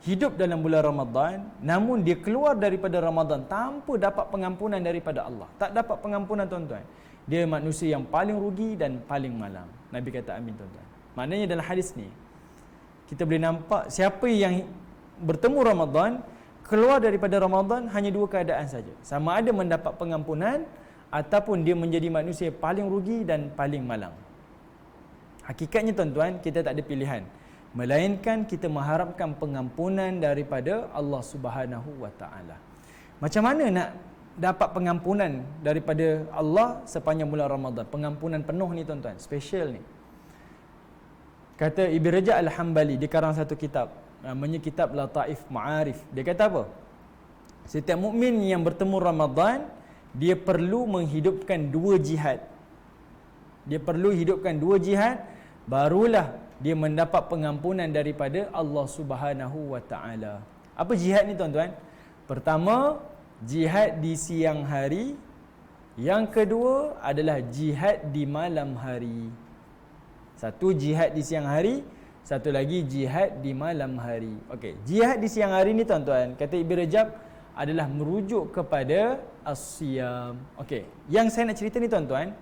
hidup dalam bulan Ramadan, namun dia keluar daripada Ramadan tanpa dapat pengampunan daripada Allah, tak dapat pengampunan tuan-tuan, dia manusia yang paling rugi dan paling malang. Nabi kata amin tuan-tuan. Maknanya dalam hadis ni kita boleh nampak siapa yang bertemu Ramadan, keluar daripada Ramadan, hanya dua keadaan saja. Sama ada mendapat pengampunan ataupun dia menjadi manusia paling rugi dan paling malang. Hakikatnya tuan-tuan, kita tak ada pilihan melainkan kita mengharapkan pengampunan daripada Allah Subhanahu wa taala. Macam mana nak dapat pengampunan daripada Allah sepanjang bulan Ramadan? Pengampunan penuh ni tuan-tuan, special ni. Kata Ibn Rajab Al-Hambali, dia karang satu kitab namanya kitab Lataif Ma'arif. Dia kata apa? Setiap mukmin yang bertemu Ramadan, dia perlu menghidupkan dua jihad. Dia perlu hidupkan dua jihad, barulah dia mendapat pengampunan daripada Allah Subhanahu wa taala. Apa jihad ni tuan-tuan? Pertama, jihad di siang hari. Yang kedua adalah jihad di malam hari. Satu jihad di siang hari, satu lagi jihad di malam hari. Okey, jihad di siang hari ni tuan-tuan, kata Ibn Rajab, adalah merujuk kepada as-siyam. Okey, yang saya nak cerita ni tuan-tuan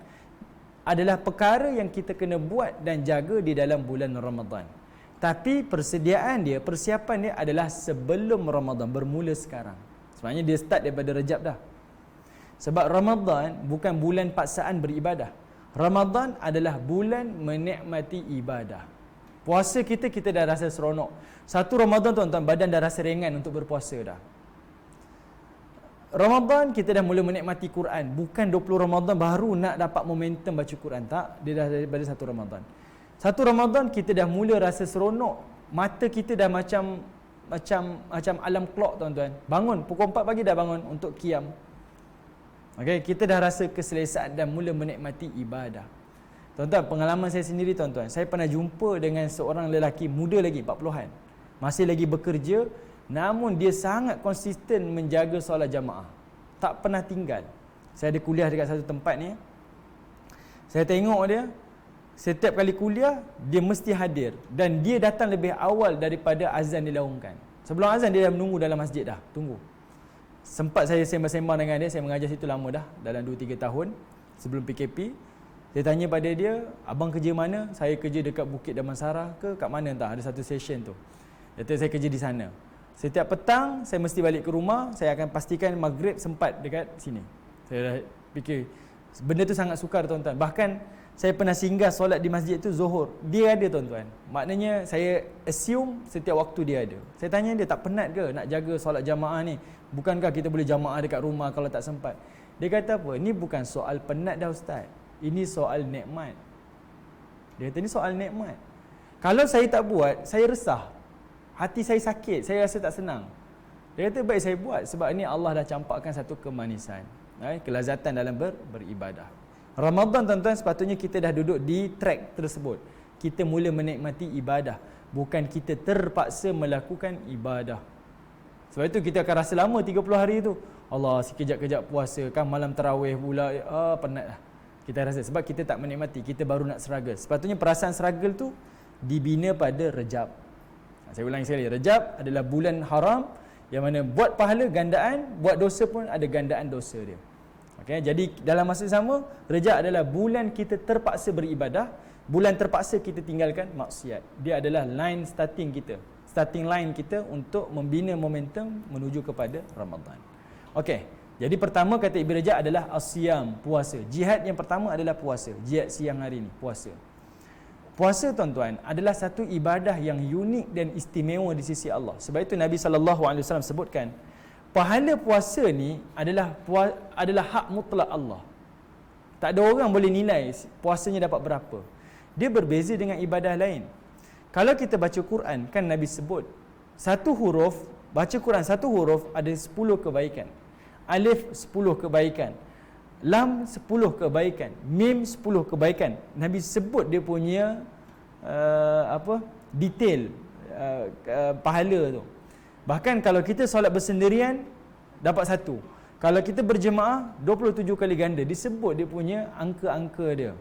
adalah perkara yang kita kena buat dan jaga di dalam bulan Ramadan. Tapi persediaan dia, persiapan dia adalah sebelum Ramadan, bermula sekarang. Sebenarnya dia start daripada Rajab dah. Sebab Ramadan bukan bulan paksaan beribadah. Ramadan adalah bulan menikmati ibadah. Puasa kita dah rasa seronok. Satu Ramadan tuan-tuan, badan dah rasa ringan untuk berpuasa dah. Ramadan kita dah mula menikmati Quran. Bukan 20 Ramadan baru nak dapat momentum baca Quran. Tak, dia dah daripada satu Ramadan. Satu Ramadan kita dah mula rasa seronok. Mata kita dah macam alam clock tuan-tuan. Bangun pukul 4 pagi dah bangun untuk qiyam. Okey, kita dah rasa keselesaan dan mula menikmati ibadah. Tuan-tuan, pengalaman saya sendiri tuan-tuan, saya pernah jumpa dengan seorang lelaki muda lagi, 40-an. Masih lagi bekerja, namun dia sangat konsisten menjaga solat jamaah. Tak pernah tinggal. Saya ada kuliah dekat satu tempat ni. Saya tengok dia, setiap kali kuliah, dia mesti hadir. Dan dia datang lebih awal daripada azan dilaungkan. Sebelum azan, dia dah menunggu dalam masjid dah. Tunggu. Sempat saya sembang-sembang dengan dia, saya mengajar situ lama dah, dalam 2-3 tahun sebelum PKP. Saya tanya pada dia, abang kerja mana? Saya kerja dekat Bukit Damansara ke kat mana entah, ada satu session tu. Dia kata saya kerja di sana. Setiap petang saya mesti balik ke rumah, saya akan pastikan maghrib sempat dekat sini. Saya dah fikir benda tu sangat sukar tuan-tuan. Bahkan saya pernah singgah solat di masjid tu Zuhur. Dia ada tuan-tuan. Maknanya saya assume setiap waktu dia ada. Saya tanya dia, tak penat ke nak jaga solat jamaah ni? Bukankah kita boleh jamaah dekat rumah kalau tak sempat? Dia kata apa? Ni bukan soal penat dah ustaz. Ini soal nikmat. Dia kata ni soal nikmat. Kalau saya tak buat, saya resah. Hati saya sakit, saya rasa tak senang. Dia kata baik saya buat sebab ni Allah dah campakkan satu kemanisan, kelazatan dalam beribadah. Ramadan tuan-tuan, sepatutnya kita dah duduk di track tersebut. Kita mula menikmati ibadah, bukan kita terpaksa melakukan ibadah. Sebab itu kita akan rasa lama 30 hari tu. Allah, sekejap-kejap puasa, kan malam tarawih pula, penat lah. Kita rasa sebab kita tak menikmati, kita baru nak struggle. Sepatutnya perasaan struggle tu dibina pada Rejab. Saya ulangi sekali, Rejab adalah bulan haram yang mana buat pahala gandaan, buat dosa pun ada gandaan dosa dia. Okay, jadi dalam masa sama, Rejab adalah bulan kita terpaksa beribadah, bulan terpaksa kita tinggalkan maksiat. Dia adalah line starting kita, starting line kita untuk membina momentum menuju kepada Ramadan. Okey, jadi pertama kata Ibn Rajab adalah as-siyam, puasa. Jihad yang pertama adalah puasa, jihad siang hari ni, puasa. Puasa tuan-tuan adalah satu ibadah yang unik dan istimewa di sisi Allah. Sebab itu Nabi SAW sebutkan, pahala puasa ni adalah hak mutlak Allah. Tak ada orang boleh nilai puasanya dapat berapa. Dia berbeza dengan ibadah lain. Kalau kita baca Quran, kan Nabi sebut, satu huruf, baca Quran satu huruf ada 10 kebaikan. Alif 10 kebaikan. Lam 10 kebaikan, mim 10 kebaikan. Nabi sebut dia punya detail pahala tu. Bahkan kalau kita solat bersendirian dapat 1. Kalau kita berjemaah 27 kali ganda, disebut dia punya angka-angka dia.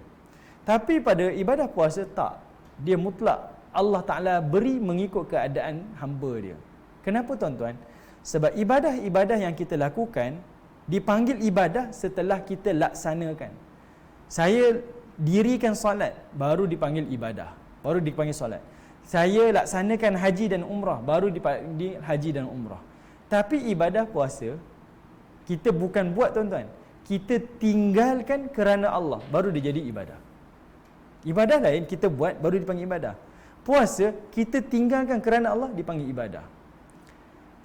Tapi pada ibadah puasa tak. Dia mutlak. Allah Taala beri mengikut keadaan hamba dia. Kenapa tuan-tuan? Sebab ibadah-ibadah yang kita lakukan dipanggil ibadah setelah kita laksanakan. Saya dirikan solat, baru dipanggil ibadah, baru dipanggil solat. Saya laksanakan haji dan umrah, baru dipanggil haji dan umrah. Tapi ibadah puasa, kita bukan buat tuan-tuan, kita tinggalkan kerana Allah, baru dia jadi ibadah. Ibadah lain kita buat, baru dipanggil ibadah. Puasa, kita tinggalkan kerana Allah, dipanggil ibadah.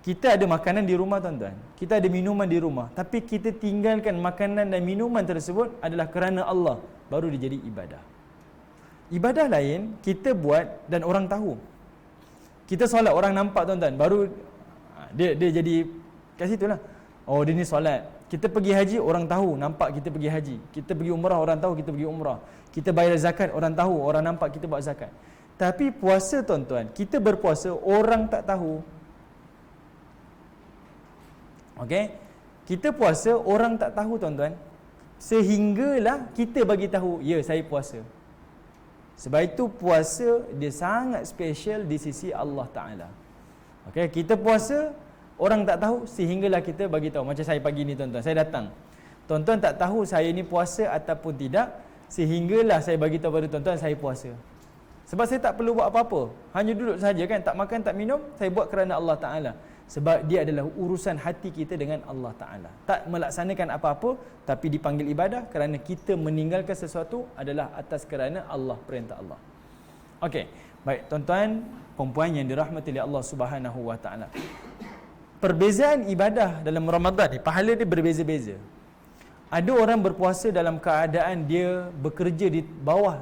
Kita ada makanan di rumah tuan-tuan, kita ada minuman di rumah, tapi kita tinggalkan makanan dan minuman tersebut adalah kerana Allah, baru dia jadi ibadah. Ibadah lain kita buat dan orang tahu. Kita solat orang nampak tuan-tuan, baru dia jadi kat situlah. Oh, dia ni solat. Kita pergi haji, orang tahu, nampak kita pergi haji. Kita pergi umrah, orang tahu kita pergi umrah. Kita bayar zakat, orang tahu, orang nampak kita buat zakat. Tapi puasa tuan-tuan, kita berpuasa, orang tak tahu. Okey, kita puasa, orang tak tahu tuan-tuan. Sehinggalah kita bagi tahu, ya saya puasa. Sebab itu puasa dia sangat special di sisi Allah Ta'ala. Okey, kita puasa, orang tak tahu, sehinggalah kita bagi tahu. Macam saya pagi ni tuan-tuan, saya datang. Tuan-tuan tak tahu saya ni puasa ataupun tidak, sehinggalah saya bagi tahu pada tuan-tuan saya puasa. Sebab saya tak perlu buat apa-apa, hanya duduk saja kan, tak makan, tak minum, saya buat kerana Allah Ta'ala. Sebab dia adalah urusan hati kita dengan Allah Ta'ala. Tak melaksanakan apa-apa, tapi dipanggil ibadah kerana kita meninggalkan sesuatu adalah atas kerana Allah, perintah Allah. Okey, baik tuan-tuan, perempuan yang dirahmati oleh Allah Subhanahu Wa Ta'ala. Perbezaan ibadah dalam Ramadan ni, pahala dia berbeza-beza. Ada orang berpuasa dalam keadaan dia bekerja di bawah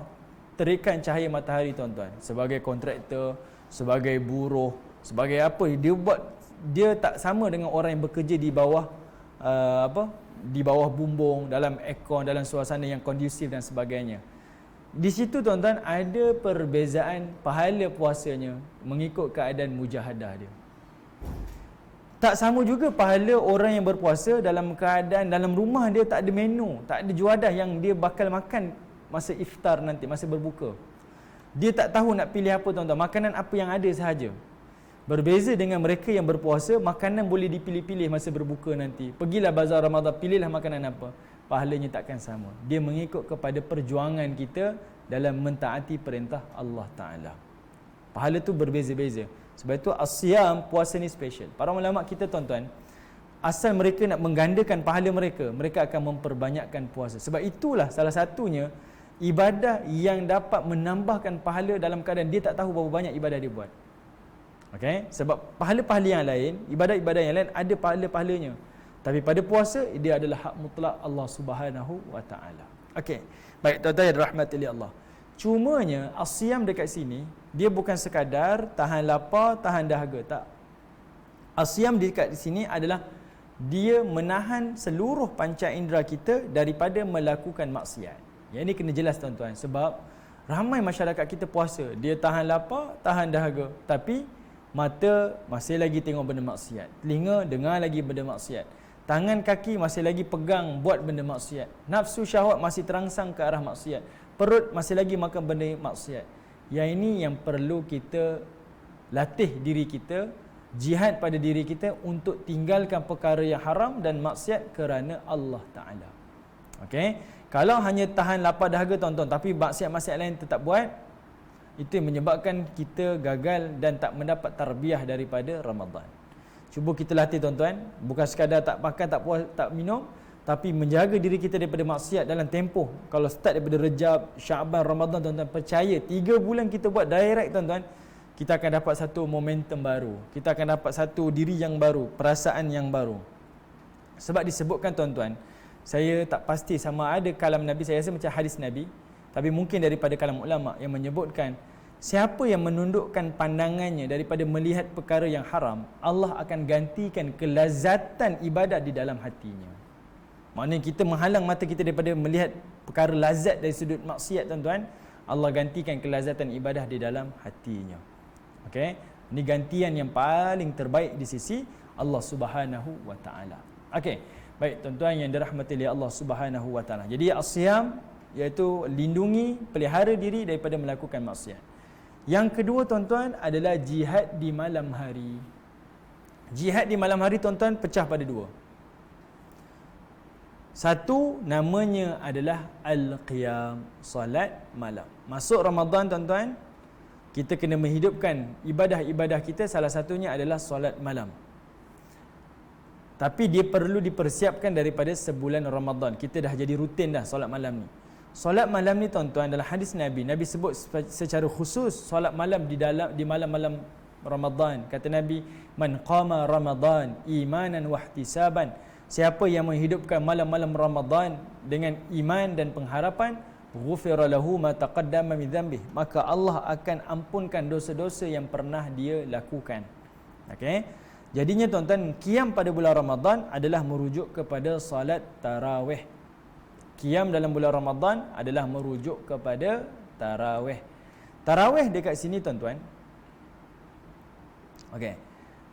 terikan cahaya matahari tuan-tuan. Sebagai kontraktor, sebagai buruh, sebagai apa, dia tak sama dengan orang yang bekerja di bawah di bawah bumbung, dalam aircon, dalam suasana yang kondusif dan sebagainya. Di situ tuan-tuan ada perbezaan pahala puasanya mengikut keadaan mujahadah dia. Tak sama juga pahala orang yang berpuasa dalam keadaan dalam rumah dia tak ada menu, tak ada juadah yang dia bakal makan masa iftar nanti, masa berbuka. Dia tak tahu nak pilih apa tuan-tuan, makanan apa yang ada sahaja. Berbeza dengan mereka yang berpuasa, makanan boleh dipilih-pilih masa berbuka nanti. Pergilah bazar Ramadan, pilihlah makanan apa. Pahalanya takkan sama. Dia mengikut kepada perjuangan kita dalam mentaati perintah Allah Ta'ala. Pahala tu berbeza-beza. Sebab itu as-siyam, puasa ni special. Para ulama kita tuan-tuan, asal mereka nak menggandakan pahala mereka, mereka akan memperbanyakkan puasa. Sebab itulah salah satunya ibadah yang dapat menambahkan pahala dalam keadaan dia tak tahu berapa banyak ibadah dia buat. Okey, sebab pahala-pahala yang lain, ibadah-ibadah yang lain ada pahala-pahalanya. Tapi pada puasa dia adalah hak mutlak Allah Subhanahu wa taala. Okey. Baik, tuan-tuan yang dirahmati Allah. Cumanya as-siyam dekat sini dia bukan sekadar tahan lapar, tahan dahaga, tak. As-siyam dekat sini adalah dia menahan seluruh panca indera kita daripada melakukan maksiat. Yang ini kena jelas tuan-tuan, sebab ramai masyarakat kita puasa, dia tahan lapar, tahan dahaga, tapi mata masih lagi tengok benda maksiat, telinga dengar lagi benda maksiat, tangan kaki masih lagi pegang buat benda maksiat, nafsu syahwat masih terangsang ke arah maksiat, perut masih lagi makan benda maksiat. Yang ini yang perlu kita latih diri kita, jihad pada diri kita untuk tinggalkan perkara yang haram dan maksiat kerana Allah Ta'ala. Okey, kalau hanya tahan lapar dahaga tuan-tuan, tapi maksiat-maksiat lain tetap buat, itu yang menyebabkan kita gagal dan tak mendapat tarbiyah daripada Ramadan. Cuba kita latih tuan-tuan, bukan sekadar tak makan, tak puas, tak minum, tapi menjaga diri kita daripada maksiat dalam tempoh. Kalau start daripada Rejab, Syaban, Ramadan tuan-tuan, percaya 3 bulan kita buat direct tuan-tuan, kita akan dapat satu momentum baru, kita akan dapat satu diri yang baru, perasaan yang baru. Sebab disebutkan tuan-tuan, saya tak pasti sama ada kalam Nabi, saya rasa macam hadis Nabi, tapi mungkin daripada kalam ulama yang menyebutkan siapa yang menundukkan pandangannya daripada melihat perkara yang haram, Allah akan gantikan kelazatan ibadat di dalam hatinya. Maknanya kita menghalang mata kita daripada melihat perkara lazat dari sudut maksiat tuan-tuan, Allah gantikan kelazatan ibadah di dalam hatinya. Okey, ini gantian yang paling terbaik di sisi Allah Subhanahu wa taala. Okey, baik tuan-tuan yang dirahmati oleh Allah Subhanahu wa taala. Jadi as-siyam iaitu lindungi, pelihara diri daripada melakukan maksiat. Yang kedua tuan-tuan adalah jihad di malam hari. Jihad di malam hari tuan-tuan pecah pada dua. Satu namanya adalah al-qiyam, solat malam. Masuk Ramadan tuan-tuan, kita kena menghidupkan ibadah-ibadah kita, salah satunya adalah solat malam. Tapi dia perlu dipersiapkan daripada sebulan Ramadan. Kita dah jadi rutin dah solat malam ni. Solat malam ni tuan-tuan, dalam hadis Nabi, Nabi sebut secara khusus solat malam di malam-malam Ramadan. Kata Nabi, man qama Ramadan imanan wa ihtisaban, siapa yang menghidupkan malam-malam Ramadan dengan iman dan pengharapan, ghufira lahu ma taqaddama min dhanbih, maka Allah akan ampunkan dosa-dosa yang pernah dia lakukan. Okey, jadinya tuan-tuan, qiyam pada bulan Ramadan adalah merujuk kepada salat tarawih. Qiyam dalam bulan Ramadan adalah merujuk kepada tarawih. Tarawih dekat sini tuan-tuan, okey,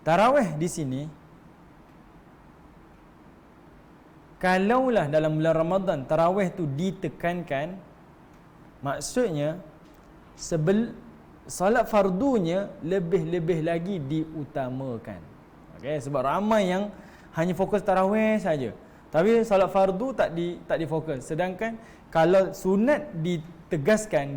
tarawih di sini, kalaulah dalam bulan Ramadan tarawih tu ditekankan, maksudnya salat fardunya lebih-lebih lagi diutamakan. Okey, sebab ramai yang hanya fokus tarawih saja, tapi salat fardu tak difokus. Sedangkan kalau sunat ditegaskan,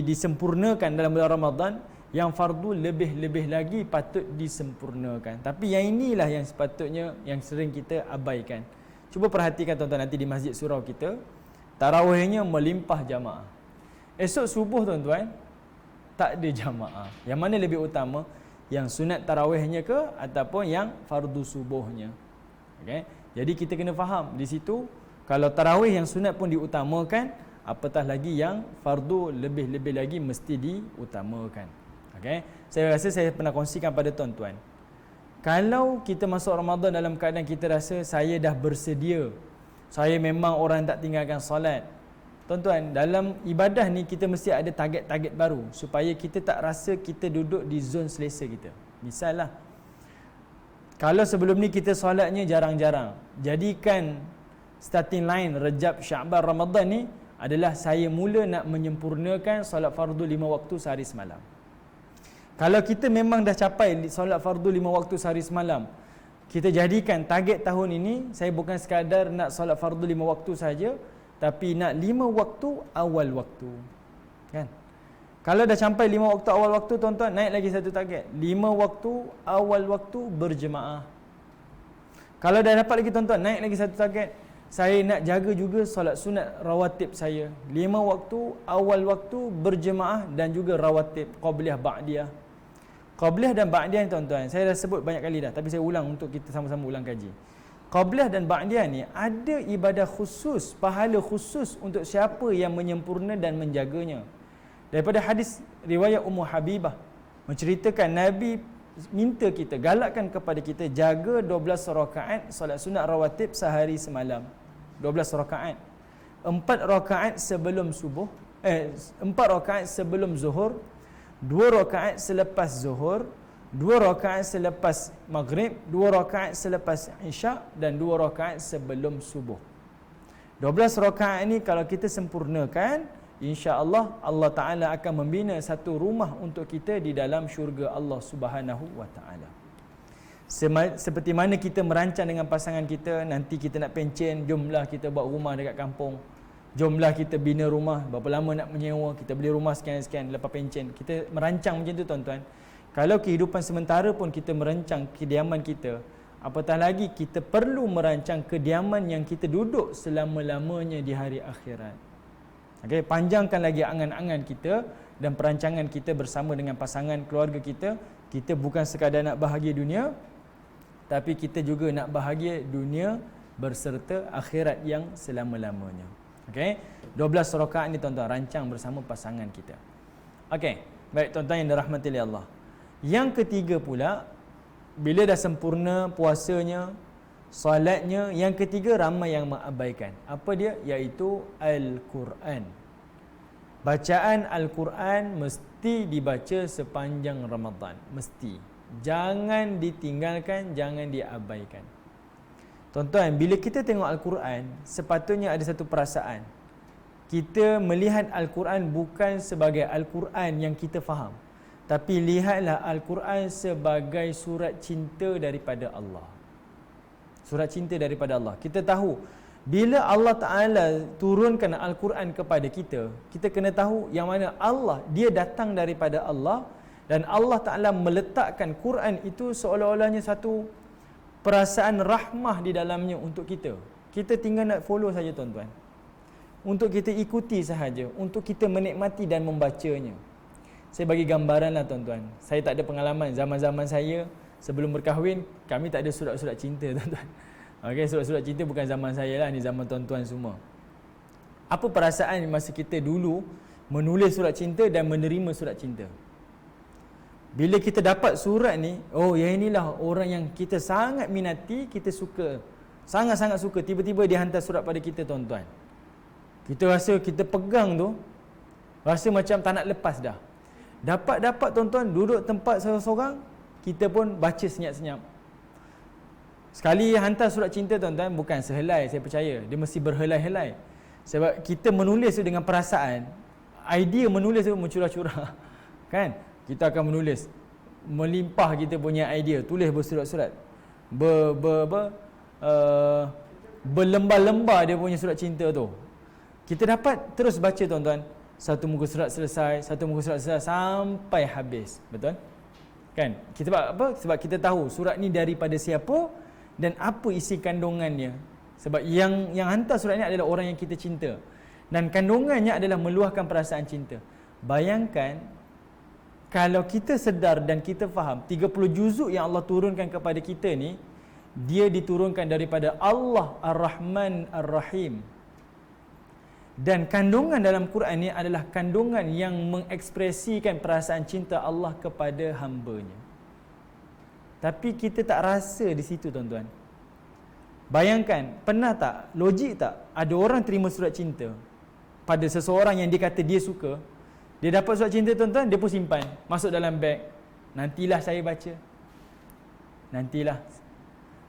disempurnakan dalam bulan Ramadan, yang fardu lebih-lebih lagi patut disempurnakan. Tapi yang inilah yang sepatutnya yang sering kita abaikan. Cuba perhatikan tuan-tuan nanti di masjid surau kita, tarawihnya melimpah jamaah. Esok subuh tuan-tuan tak ada jamaah. Yang mana lebih utama? Yang sunat tarawihnya ke ataupun yang fardu subuhnya? Okay. Jadi kita kena faham di situ, kalau tarawih yang sunat pun diutamakan, apatah lagi yang fardu lebih-lebih lagi mesti diutamakan. Okay. Saya rasa saya pernah kongsikan pada tuan-tuan, kalau kita masuk Ramadan dalam keadaan kita rasa saya dah bersedia, saya memang orang tak tinggalkan solat, tuan-tuan, dalam ibadah ni kita mesti ada target-target baru supaya kita tak rasa kita duduk di zon selesa kita. Misal lah, kalau sebelum ni kita solatnya jarang-jarang, jadikan starting line Rejab, Syaban, Ramadan ni adalah saya mula nak menyempurnakan solat fardu 5 waktu sehari semalam. Kalau kita memang dah capai solat fardu 5 waktu sehari semalam, kita jadikan target tahun ini, saya bukan sekadar nak solat fardu 5 waktu saja, tapi nak 5 waktu awal waktu. Kan? Kalau dah sampai 5 waktu awal waktu, tuan-tuan, naik lagi satu target. 5 waktu awal waktu berjemaah. Kalau dah dapat lagi, tuan-tuan, naik lagi satu target. Saya nak jaga juga solat sunat rawatib saya. 5 waktu awal waktu berjemaah dan juga rawatib qabliyah ba'diyah. Qabliyah dan ba'diyah ni, tuan-tuan, saya dah sebut banyak kali dah, tapi saya ulang untuk kita sama-sama ulang kaji. Qabliyah dan ba'diyah ni ada ibadah khusus, pahala khusus untuk siapa yang menyempurna dan menjaganya. Daripada hadis riwayat Ummu Habibah menceritakan Nabi minta kita, galakkan kepada kita jaga 12 rakaat solat sunat rawatib sehari semalam. 12 rakaat. 4 rakaat sebelum subuh, 4 rakaat sebelum zuhur, 2 rakaat selepas zuhur, 2 rakaat selepas maghrib, 2 rakaat selepas isyak dan 2 rakaat sebelum subuh. 12 rakaat ini kalau kita sempurnakan, insya-Allah Allah Taala akan membina satu rumah untuk kita di dalam syurga Allah Subhanahu wa taala. Seperti mana kita merancang dengan pasangan kita, nanti kita nak pencen, jomlah kita buat rumah dekat kampung. Jomlah kita bina rumah, berapa lama nak menyewa, kita beli rumah sekian-sekian lepas pencen. Kita merancang macam tu, tuan-tuan. Kalau kehidupan sementara pun kita merancang kediaman kita, apatah lagi kita perlu merancang kediaman yang kita duduk selama-lamanya di hari akhirat. Okay, panjangkan lagi angan-angan kita dan perancangan kita bersama dengan pasangan keluarga kita. Kita bukan sekadar nak bahagia dunia, tapi kita juga nak bahagia dunia berserta akhirat yang selama-lamanya. Okey, 12 rakaat ni, tuan-tuan, rancang bersama pasangan kita. Okey, baik tuan-tuan yang dirahmati oleh Allah. Yang ketiga pula, bila dah sempurna puasanya, solatnya, yang ketiga ramai yang mengabaikan. Apa dia? Iaitu Al-Quran. Bacaan Al-Quran mesti dibaca sepanjang Ramadan. Mesti. Jangan ditinggalkan, jangan diabaikan. Tuan-tuan, bila kita tengok Al-Quran, sepatutnya ada satu perasaan. Kita melihat Al-Quran bukan sebagai Al-Quran yang kita faham, tapi lihatlah Al-Quran sebagai surat cinta daripada Allah. Surat cinta daripada Allah. Kita tahu, bila Allah Ta'ala turunkan Al-Quran kepada kita, kita kena tahu yang mana Allah, dia datang daripada Allah, dan Allah Ta'ala meletakkan Quran itu seolah-olahnya satu perasaan rahmah di dalamnya untuk kita. Kita tinggal nak follow saja, tuan-tuan. Untuk kita ikuti sahaja, untuk kita menikmati dan membacanya. Saya bagi gambaran lah, tuan-tuan. Saya tak ada pengalaman. Zaman-zaman saya sebelum berkahwin, kami tak ada surat-surat cinta, tuan-tuan. Okey, surat-surat cinta bukan zaman saya lah, ni zaman tuan-tuan semua. Apa perasaan masa kita dulu menulis surat cinta dan menerima surat cinta? Bila kita dapat surat ni, oh yang inilah orang yang kita sangat minati, kita suka, sangat-sangat suka, tiba-tiba dia hantar surat pada kita, tuan-tuan. Kita rasa kita pegang tu, rasa macam tak nak lepas dah. Dapat-dapat, tuan-tuan, duduk tempat seorang-seorang, kita pun baca senyap-senyap. Sekali hantar surat cinta, tuan-tuan, bukan sehelai, saya percaya. Dia mesti berhelai-helai. Sebab kita menulis tu dengan perasaan, idea menulis tu mencurah-curah. Kan? Kita akan menulis, melimpah kita punya idea, tulis bersurat-surat. Berlembar-lembar dia punya surat cinta tu. Kita dapat terus baca, tuan-tuan. Satu muka surat selesai, satu muka surat selesai sampai habis. Betul? Kan? Kita sebab apa? Sebab kita tahu surat ni daripada siapa dan apa isi kandungannya. Sebab yang hantar surat ni adalah orang yang kita cinta. Dan kandungannya adalah meluahkan perasaan cinta. Bayangkan kalau kita sedar dan kita faham 30 juzuk yang Allah turunkan kepada kita ni, dia diturunkan daripada Allah Ar-Rahman Ar-Rahim. Dan kandungan dalam Quran ni adalah kandungan yang mengekspresikan perasaan cinta Allah kepada hamba-Nya. Tapi kita tak rasa di situ, tuan-tuan. Bayangkan, pernah tak, logik tak, ada orang terima surat cinta pada seseorang yang dia kata dia suka. Dia dapat surat cinta, tuan-tuan, dia pun simpan, masuk dalam beg. Nantilah saya baca. Nantilah.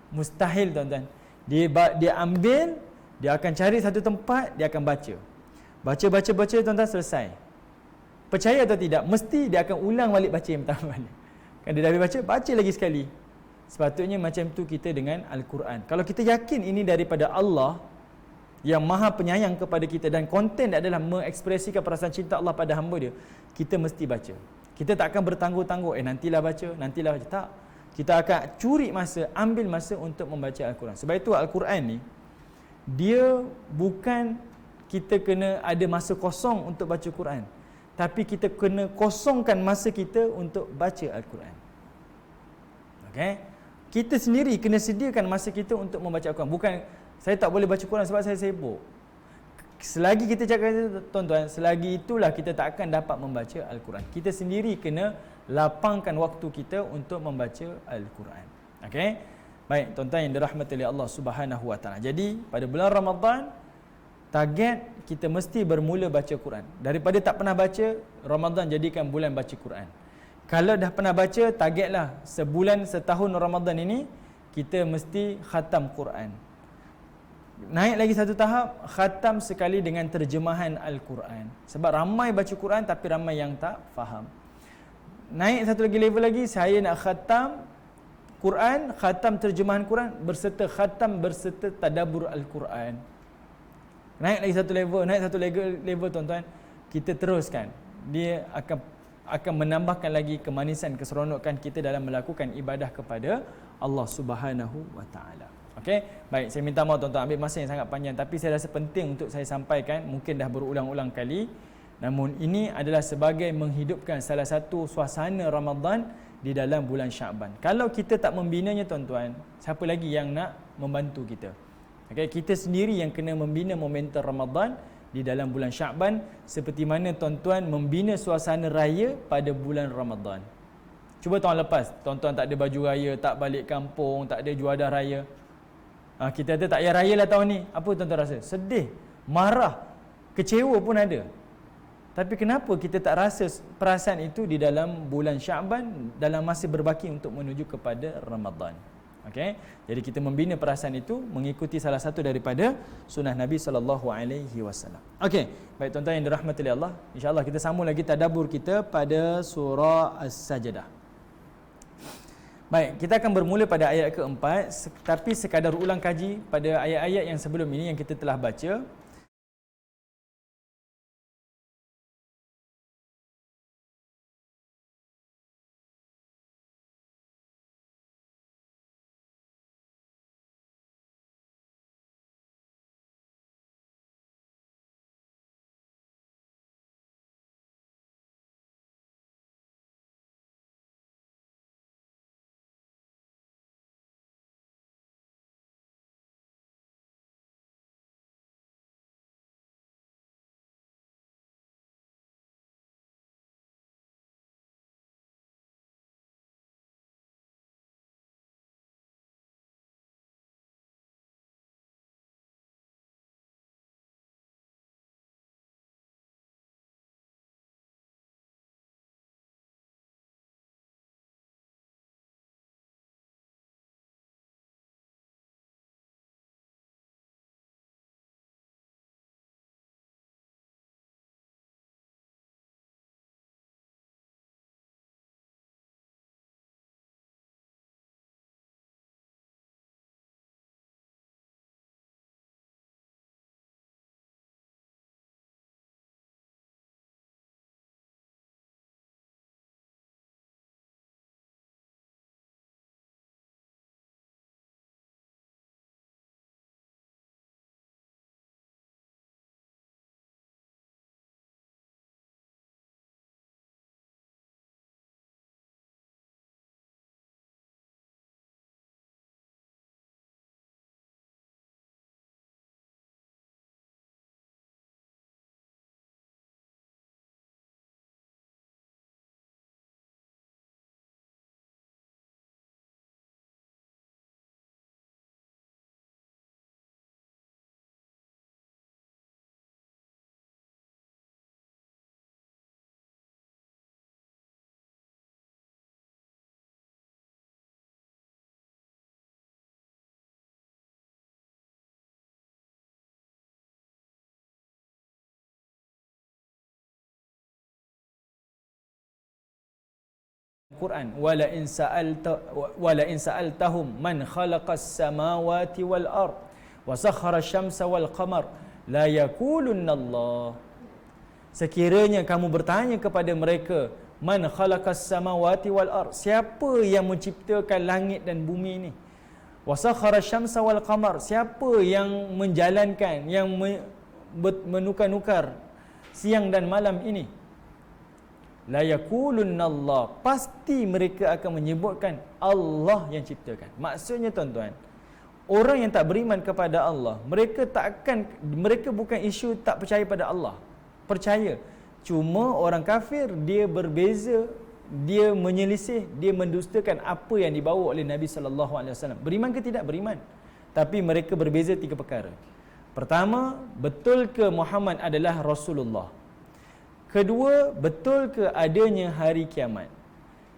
Mustahil, tuan-tuan. Dia ambil, dia akan cari satu tempat, dia akan baca. Baca, tuan-tuan, selesai. Percaya atau tidak, mesti dia akan ulang balik baca yang pertama balik. Kan dia dah habis baca lagi sekali. Sepatutnya macam tu kita dengan Al-Quran. Kalau kita yakin ini daripada Allah, yang maha penyayang kepada kita, dan konten dia adalah mengekspresikan perasaan cinta Allah pada hamba dia, kita mesti baca. Kita tak akan bertangguh-tangguh, nantilah baca. Tak. Kita akan curi masa, ambil masa untuk membaca Al-Quran. Sebab itu Al-Quran ni, dia bukan kita kena ada masa kosong untuk baca Quran, tapi kita kena kosongkan masa kita untuk baca Al-Quran. Okay? Kita sendiri kena sediakan masa kita untuk membaca Al-Quran. Bukan, saya tak boleh baca Quran sebab saya sibuk. Selagi kita cakap, tuan-tuan, selagi itulah kita tak akan dapat membaca Al-Quran. Kita sendiri kena lapangkan waktu kita untuk membaca Al-Quran. Okey? Baik, tuan-tuan yang dirahmati oleh Allah Subhanahu Wa Taala. Jadi, pada bulan Ramadan, target kita mesti bermula baca Quran. Daripada tak pernah baca, Ramadan jadikan bulan baca Quran. Kalau dah pernah baca, targetlah sebulan, setahun Ramadan ini, kita mesti khatam Quran. Naik lagi satu tahap, khatam sekali dengan terjemahan Al-Quran. Sebab ramai baca Quran tapi ramai yang tak faham. Naik satu lagi level lagi, saya nak khatam Quran, khatam terjemahan Quran berserta khatam berserta tadabbur Al-Quran. Naik lagi satu level tuan-tuan, kita teruskan. Dia akan menambahkan lagi kemanisan, keseronokan kita dalam melakukan ibadah kepada Allah Subhanahu Wa Taala. Okey, baik, saya minta maaf tuan-tuan ambil masa yang sangat panjang, tapi saya rasa penting untuk saya sampaikan, mungkin dah berulang-ulang kali. Namun ini adalah sebagai menghidupkan salah satu suasana Ramadan di dalam bulan Syaban. Kalau kita tak membinanya tuan-tuan, siapa lagi yang nak membantu kita? Okey, kita sendiri yang kena membina momentum Ramadan di dalam bulan Syaban, seperti mana tuan-tuan membina suasana raya pada bulan Ramadan. Cuba tahun lepas, tuan-tuan tak ada baju raya, tak balik kampung, tak ada juadah raya. Kita ada tak payah raya lah tahun ni. Apa tuan-tuan rasa? Sedih, marah, kecewa pun ada. Tapi kenapa kita tak rasa perasaan itu di dalam bulan Syaban, dalam masa berbaki untuk menuju kepada Ramadan? Okey, jadi kita membina perasaan itu mengikuti salah satu daripada sunnah Nabi SAW. Okey, baik tuan-tuan yang dirahmati oleh Allah, insya-Allah kita sambung lagi tadabbur kita pada surah As-Sajdah. Baik, kita akan bermula pada ayat keempat, tapi sekadar ulang kaji pada ayat-ayat yang sebelum ini yang kita telah baca. Quran, wala in sa'altahum man khalaqas samawati wal ard Wa sakhara asy-syamsa wal qamar la yaqulunna Allah. Sekiranya kamu bertanya kepada mereka, man khalaqas samawati wal ard, siapa yang menciptakan langit dan bumi ini? Wa sakhara asy-syamsa wal qamar, siapa yang menjalankan, yang menukar-nukar siang dan malam ini? La yaqulunna Allah, pasti mereka akan menyebutkan Allah yang ciptakan. Maksudnya tuan-tuan, orang yang tak beriman kepada Allah, mereka bukan isu tak percaya pada Allah. Percaya. Cuma orang kafir dia berbeza, dia menyelisih, dia mendustakan apa yang dibawa oleh Nabi sallallahu alaihi wasallam. Beriman ke tidak beriman? Tapi mereka berbeza 3 perkara. Pertama, betul ke Muhammad adalah Rasulullah? Kedua, betul ke adanya hari kiamat?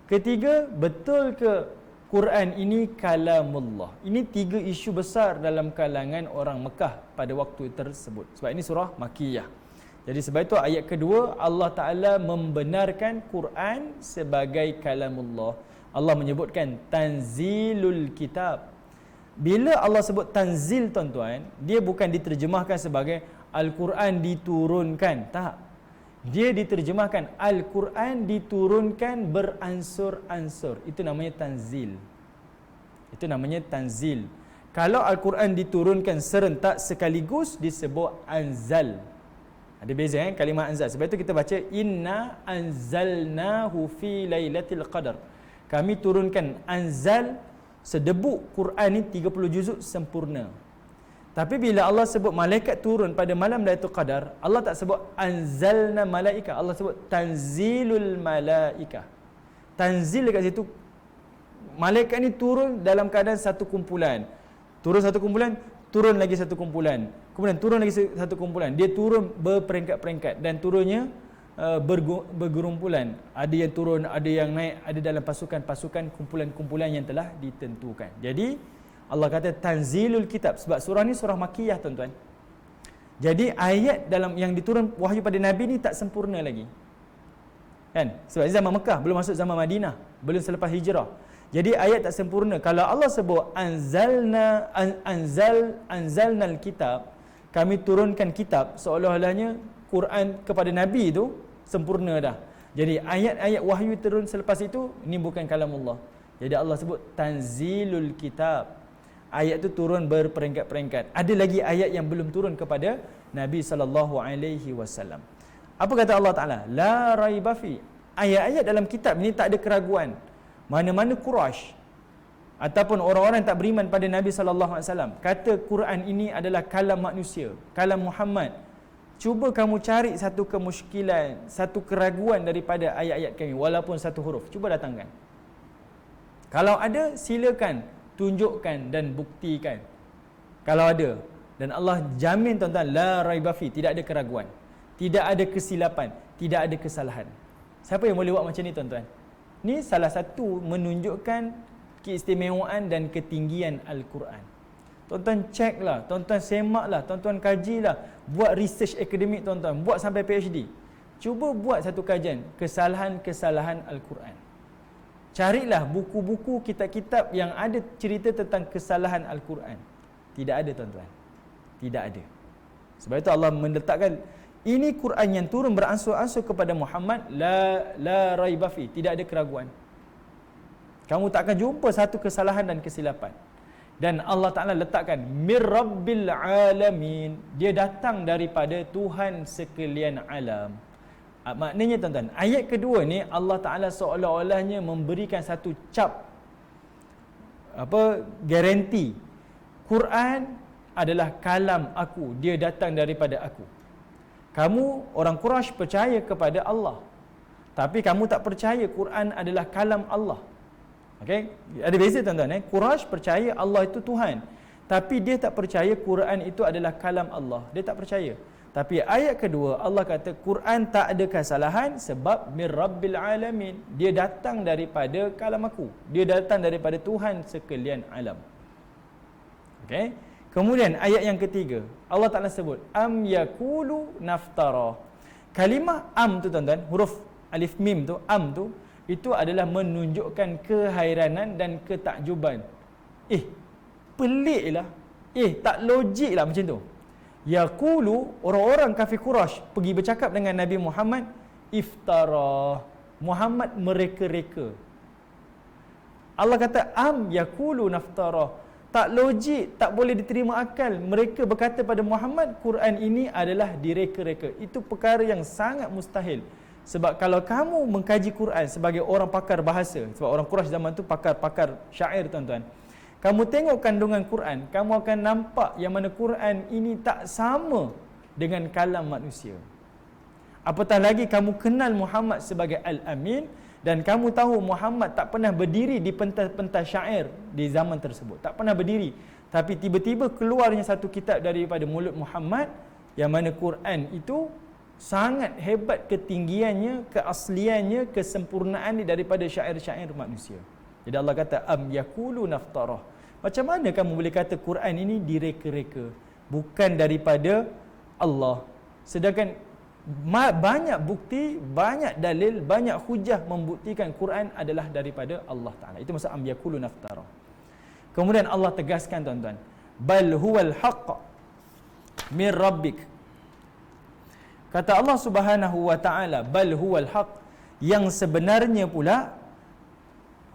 Ketiga, betul ke Quran ini kalamullah? Ini 3 isu besar dalam kalangan orang Mekah pada waktu tersebut. Sebab ini surah Makkiyah. Jadi sebab itu ayat kedua, Allah Ta'ala membenarkan Quran sebagai kalamullah. Allah menyebutkan tanzilul kitab. Bila Allah sebut tanzil, tuan-tuan, dia bukan diterjemahkan sebagai Al-Quran diturunkan. Tak. Dia diterjemahkan Al-Quran diturunkan beransur-ansur. Itu namanya tanzil. Itu namanya tanzil. Kalau Al-Quran diturunkan serentak sekaligus disebut anzal. Ada beza kalimah anzal. Sebab itu kita baca inna anzalnahu fi lailatul qadar. Kami turunkan anzal sedebuk Quran ni 30 juzuk sempurna. Tapi bila Allah sebut malaikat turun pada malam Lailatul Qadar, Allah tak sebut anzalna malaika, Allah sebut tanzilul malaika. Tanzil dekat situ, malaikat ni turun dalam keadaan satu kumpulan. Turun satu kumpulan, turun lagi satu kumpulan. Kemudian turun lagi satu kumpulan. Dia turun berperingkat-peringkat dan turunnya bergerumpulan. Ada yang turun, ada yang naik, ada dalam pasukan-pasukan, kumpulan-kumpulan yang telah ditentukan. Jadi Allah kata tanzilul kitab, sebab surah ni surah Makkiyah, tuan-tuan. Jadi ayat dalam yang diturun wahyu pada Nabi ni tak sempurna lagi. Kan? Sebab zaman Mekah, belum masuk zaman Madinah, belum selepas hijrah. Jadi ayat tak sempurna. Kalau Allah sebut anzalnal kitab, kami turunkan kitab, seolah-olahnya Quran kepada Nabi itu sempurna dah. Jadi ayat-ayat wahyu turun selepas itu, ini bukan kalamullah. Jadi Allah sebut tanzilul kitab. Ayat itu turun berperingkat-peringkat. Ada lagi ayat yang belum turun kepada Nabi sallallahu alaihi wasallam. Apa kata Allah Taala? La raiba fi. Ayat-ayat dalam kitab ini tak ada keraguan. Mana-mana Quraisy ataupun orang-orang yang tak beriman pada Nabi sallallahu alaihi wasallam kata Quran ini adalah kalam manusia, kalam Muhammad. Cuba kamu cari satu kemusykilan, satu keraguan daripada ayat-ayat kami walaupun satu huruf. Cuba datangkan. Kalau ada, silakan tunjukkan dan buktikan. Kalau ada, dan Allah jamin tuan-tuan, la raiba fi, tidak ada keraguan, tidak ada kesilapan, tidak ada kesalahan. Siapa yang boleh buat macam ni, tuan-tuan? Ni salah satu menunjukkan keistimewaan dan ketinggian Al-Quran. Tuan-tuan ceklah, tuan-tuan semaklah, tuan-tuan kajilah, buat research akademik, tuan-tuan, buat sampai PhD. Cuba buat satu kajian kesalahan-kesalahan Al-Quran. Carilah buku-buku, kitab-kitab yang ada cerita tentang kesalahan Al-Quran. Tidak ada, tuan-tuan. Tidak ada. Sebab itu Allah meletakkan ini Quran yang turun beransur-ansur kepada Muhammad, la raiba fi, tidak ada keraguan. Kamu tak akan jumpa satu kesalahan dan kesilapan. Dan Allah Ta'ala letakkan mir rabbil alamin, dia datang daripada Tuhan sekalian alam. Maknanya, tuan-tuan, ayat kedua ni Allah Ta'ala seolah-olahnya memberikan satu cap garanti. Quran adalah kalam aku, dia datang daripada aku. Kamu orang Quraisy percaya kepada Allah, tapi kamu tak percaya Quran adalah kalam Allah. Okey, ada beza, tuan-tuan. Quraisy percaya Allah itu Tuhan, tapi dia tak percaya Quran itu adalah kalam Allah. Dia tak percaya. Tapi ayat kedua Allah kata Quran tak ada kesalahan sebab mir rabbil alamin, dia datang daripada kalam aku, dia datang daripada Tuhan sekalian alam. Okey. Kemudian ayat yang ketiga Allah Taala sebut am yaqulu naftara. Kalimah am tu, tuan-tuan, huruf alif mim tu, am tu, itu adalah menunjukkan kehairanan dan ketakjuban. Peliklah, Tak logik lah macam tu. Yaqulu, orang-orang kafir Quraisy pergi bercakap dengan Nabi Muhammad, iftara, Muhammad mereka-reka. Allah kata am yaqulu naftara. Tak logik, tak boleh diterima akal. Mereka berkata pada Muhammad, Quran ini adalah direka-reka. Itu perkara yang sangat mustahil. Sebab kalau kamu mengkaji Quran sebagai orang pakar bahasa, sebab orang Quraisy zaman tu pakar-pakar syair, tuan-tuan. Kamu tengok kandungan Quran, kamu akan nampak yang mana Quran ini tak sama dengan kalam manusia. Apatah lagi kamu kenal Muhammad sebagai Al-Amin, dan kamu tahu Muhammad tak pernah berdiri di pentas-pentas syair di zaman tersebut. Tak pernah berdiri. Tapi tiba-tiba keluarnya satu kitab daripada mulut Muhammad, yang mana Quran itu sangat hebat ketinggiannya, keasliannya, kesempurnaannya daripada syair-syair manusia. Jadi Allah kata am yaqulu naftarah. Macam mana kamu boleh kata Quran ini direka-reka, bukan daripada Allah? Sedangkan banyak bukti, banyak dalil, banyak hujah membuktikan Quran adalah daripada Allah Ta'ala. Itu maksud am yaqulu naftarah. Kemudian Allah tegaskan, tuan-tuan, bal huwal haqq min rabbik. Kata Allah Subhanahu wa Ta'ala, bal huwal haqq, yang sebenarnya pula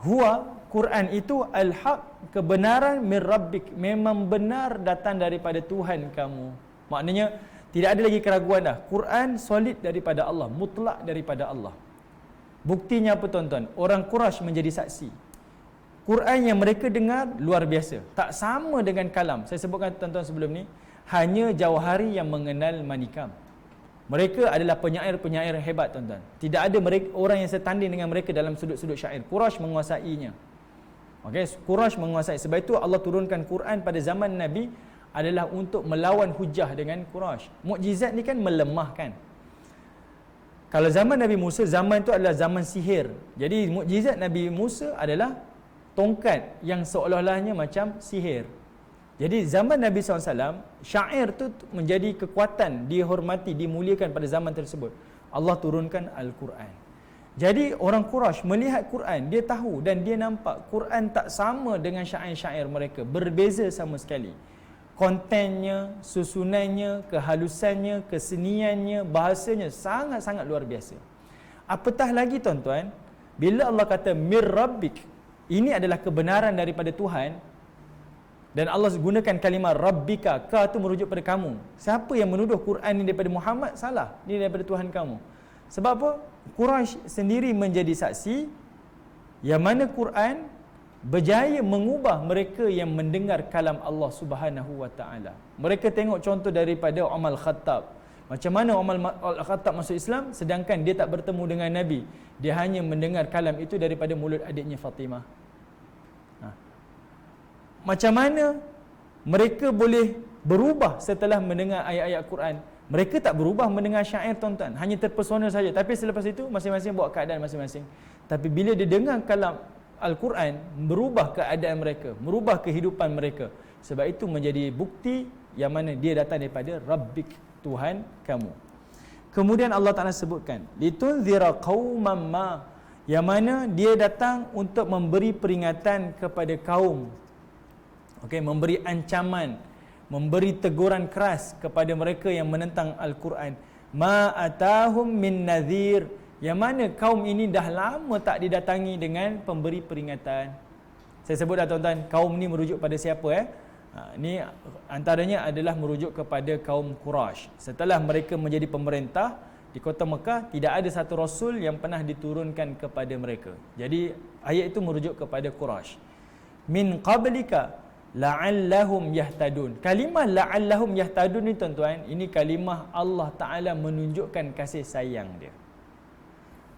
huwa, Quran itu al-haq, kebenaran min rabbik, memang benar datang daripada Tuhan kamu. Maknanya tidak ada lagi keraguan dah. Quran solid daripada Allah, mutlak daripada Allah. Buktinya apa, tuan-tuan? Orang Quraisy menjadi saksi. Quran yang mereka dengar luar biasa, tak sama dengan kalam. Saya sebutkan, tuan-tuan, sebelum ni, hanya Jauhari yang mengenal Manikam. Mereka adalah penyair-penyair hebat, tuan-tuan. Tidak ada orang yang setanding dengan mereka dalam sudut-sudut syair. Quraisy menguasainya. Quraisy menguasai. Sebab itu Allah turunkan Quran pada zaman Nabi adalah untuk melawan hujah dengan Quraisy. Mukjizat ni kan melemahkan. Kalau zaman Nabi Musa, zaman itu adalah zaman sihir. Jadi mukjizat Nabi Musa adalah tongkat yang seolah-olahnya macam sihir. Jadi zaman Nabi SAW, syair tu menjadi kekuatan, dihormati, dimuliakan pada zaman tersebut. Allah turunkan Al-Quran. Jadi orang Quraisy melihat Quran, dia tahu dan dia nampak Quran tak sama dengan syair-syair mereka. Berbeza sama sekali. Kontennya, susunannya, kehalusannya, keseniannya, bahasanya sangat-sangat luar biasa. Apatah lagi, tuan-tuan, bila Allah kata mir rabbik, ini adalah kebenaran daripada Tuhan, dan Allah gunakan kalimah rabbika, ka tu merujuk pada kamu. Siapa yang menuduh Quran ini daripada Muhammad, salah. Ini daripada Tuhan kamu. Sebab apa? Quraisy sendiri menjadi saksi yang mana Quran berjaya mengubah mereka yang mendengar kalam Allah Subhanahu wa Ta'ala. Mereka tengok contoh daripada Umar Khattab. Macam mana Umar Khattab masuk Islam sedangkan dia tak bertemu dengan Nabi. Dia hanya mendengar kalam itu daripada mulut adiknya Fatimah. Macam mana mereka boleh berubah setelah mendengar ayat-ayat Quran? Mereka tak berubah mendengar syair, tuan-tuan, hanya terpesona saja. Tapi selepas itu masing-masing buat keadaan masing-masing. Tapi bila dia dengar kalam Al-Quran, berubah keadaan mereka, merubah kehidupan mereka. Sebab itu menjadi bukti yang mana dia datang daripada Rabbik, Tuhan kamu. Kemudian Allah Ta'ala sebutkan litunzira qauman ma, yang mana dia datang untuk memberi peringatan kepada kaum, memberi ancaman, memberi teguran keras kepada mereka yang menentang Al-Quran. Ma atahum min nadhir, yang mana kaum ini dah lama tak didatangi dengan pemberi peringatan. Saya sebut dah, tuan-tuan, kaum ni merujuk pada siapa? Ni antaranya adalah merujuk kepada kaum Quraisy. Setelah mereka menjadi pemerintah di kota Mekah, tidak ada satu rasul yang pernah diturunkan kepada mereka. Jadi ayat itu merujuk kepada Quraisy. Min qablika la'allahum yahtadun. Kalimah la'allahum yahtadun ni, tuan-tuan, ini kalimah Allah Ta'ala menunjukkan kasih sayang dia.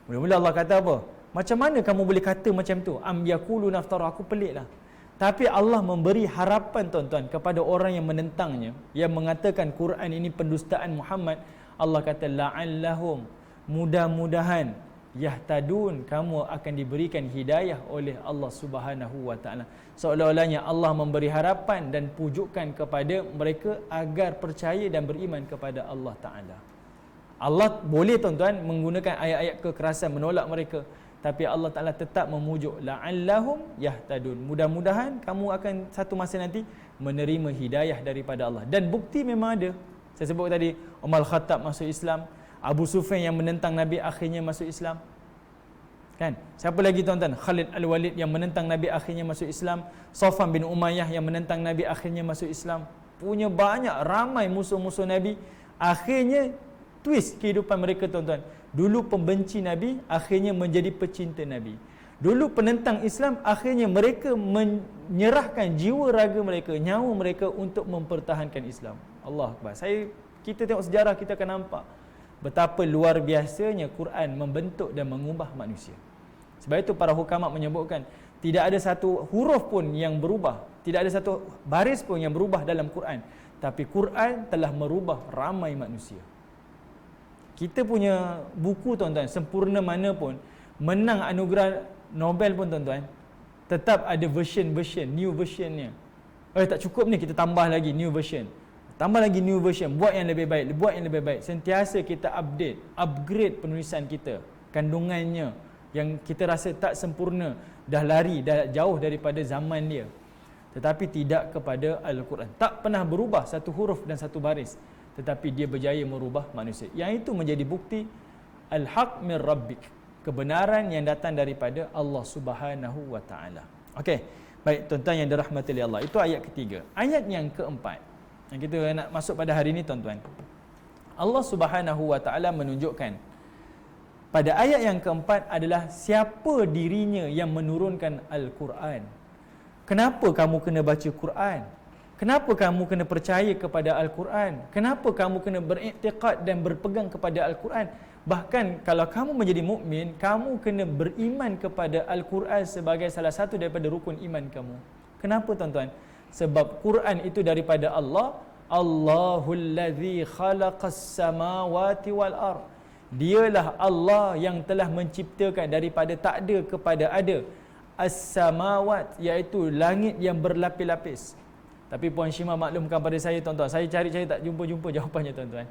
Mula-mula Allah kata apa? Macam mana kamu boleh kata macam tu? Am yaqulu naftara, aku pelik lah. Tapi Allah memberi harapan, tuan-tuan, kepada orang yang menentangnya, yang mengatakan Quran ini pendustaan Muhammad. Allah kata la'allahum, mudah-mudahan yahtadun, kamu akan diberikan hidayah oleh Allah Subhanahu wa Ta'ala. Seolah-olahnya Allah memberi harapan dan pujukan kepada mereka agar percaya dan beriman kepada Allah Ta'ala. Allah boleh, tuan-tuan, menggunakan ayat-ayat kekerasan menolak mereka, tapi Allah Ta'ala tetap memujuk la'allahum yahtadun. Mudah-mudahan kamu akan satu masa nanti menerima hidayah daripada Allah. Dan bukti memang ada. Saya sebut tadi, Umar Khattab masuk Islam, Abu Sufyan yang menentang Nabi akhirnya masuk Islam. Kan? Siapa lagi tuan-tuan? Khalid Al-Walid yang menentang Nabi akhirnya masuk Islam. Safwan bin Umayyah yang menentang Nabi akhirnya masuk Islam. Punya banyak, ramai musuh-musuh Nabi. Akhirnya twist kehidupan mereka tuan-tuan. Dulu pembenci Nabi, akhirnya menjadi pecinta Nabi. Dulu penentang Islam, akhirnya mereka menyerahkan jiwa raga mereka, nyawa mereka untuk mempertahankan Islam. Allah Akbar. Kita tengok sejarah, kita akan nampak betapa luar biasanya Quran membentuk dan mengubah manusia. Sebab itu para hukama menyebutkan, tidak ada satu huruf pun yang berubah, tidak ada satu baris pun yang berubah dalam Quran, tapi Quran telah merubah ramai manusia. Kita punya buku tuan-tuan, sempurna mana pun, menang anugerah Nobel pun tuan-tuan, tetap ada version, new versionnya. Tak cukup ni, kita tambah lagi new version. Tambah lagi new version, buat yang lebih baik, buat yang lebih baik. Sentiasa kita upgrade penulisan kita, kandungannya yang kita rasa tak sempurna, dah lari, dah jauh daripada zaman dia. Tetapi tidak kepada Al-Quran. Tak pernah berubah satu huruf dan satu baris, tetapi dia berjaya merubah manusia. Yang itu menjadi bukti al-haq min rabbik, kebenaran yang datang daripada Allah Subhanahu wa taala. Okey. Baik tuan-tuan yang dirahmati oleh Allah. Itu ayat ketiga. Ayat yang keempat yang kita nak masuk pada hari ini tuan-tuan. Allah Subhanahu wa taala menunjukkan pada ayat yang keempat adalah siapa dirinya yang menurunkan Al-Quran. Kenapa kamu kena baca Quran? Kenapa kamu kena percaya kepada Al-Quran? Kenapa kamu kena beriktikad dan berpegang kepada Al-Quran? Bahkan kalau kamu menjadi mukmin, kamu kena beriman kepada Al-Quran sebagai salah satu daripada rukun iman kamu. Kenapa tuan-tuan? Sebab Quran itu daripada Allah. Allahul ladzi khalaqas samawati wal ard. Dialah Allah yang telah menciptakan daripada tak ada kepada ada. As-samawat, iaitu langit yang berlapis-lapis. Tapi Puan Syima maklumkan pada saya tuan-tuan, saya cari-cari tak jumpa-jumpa jawapannya tuan-tuan.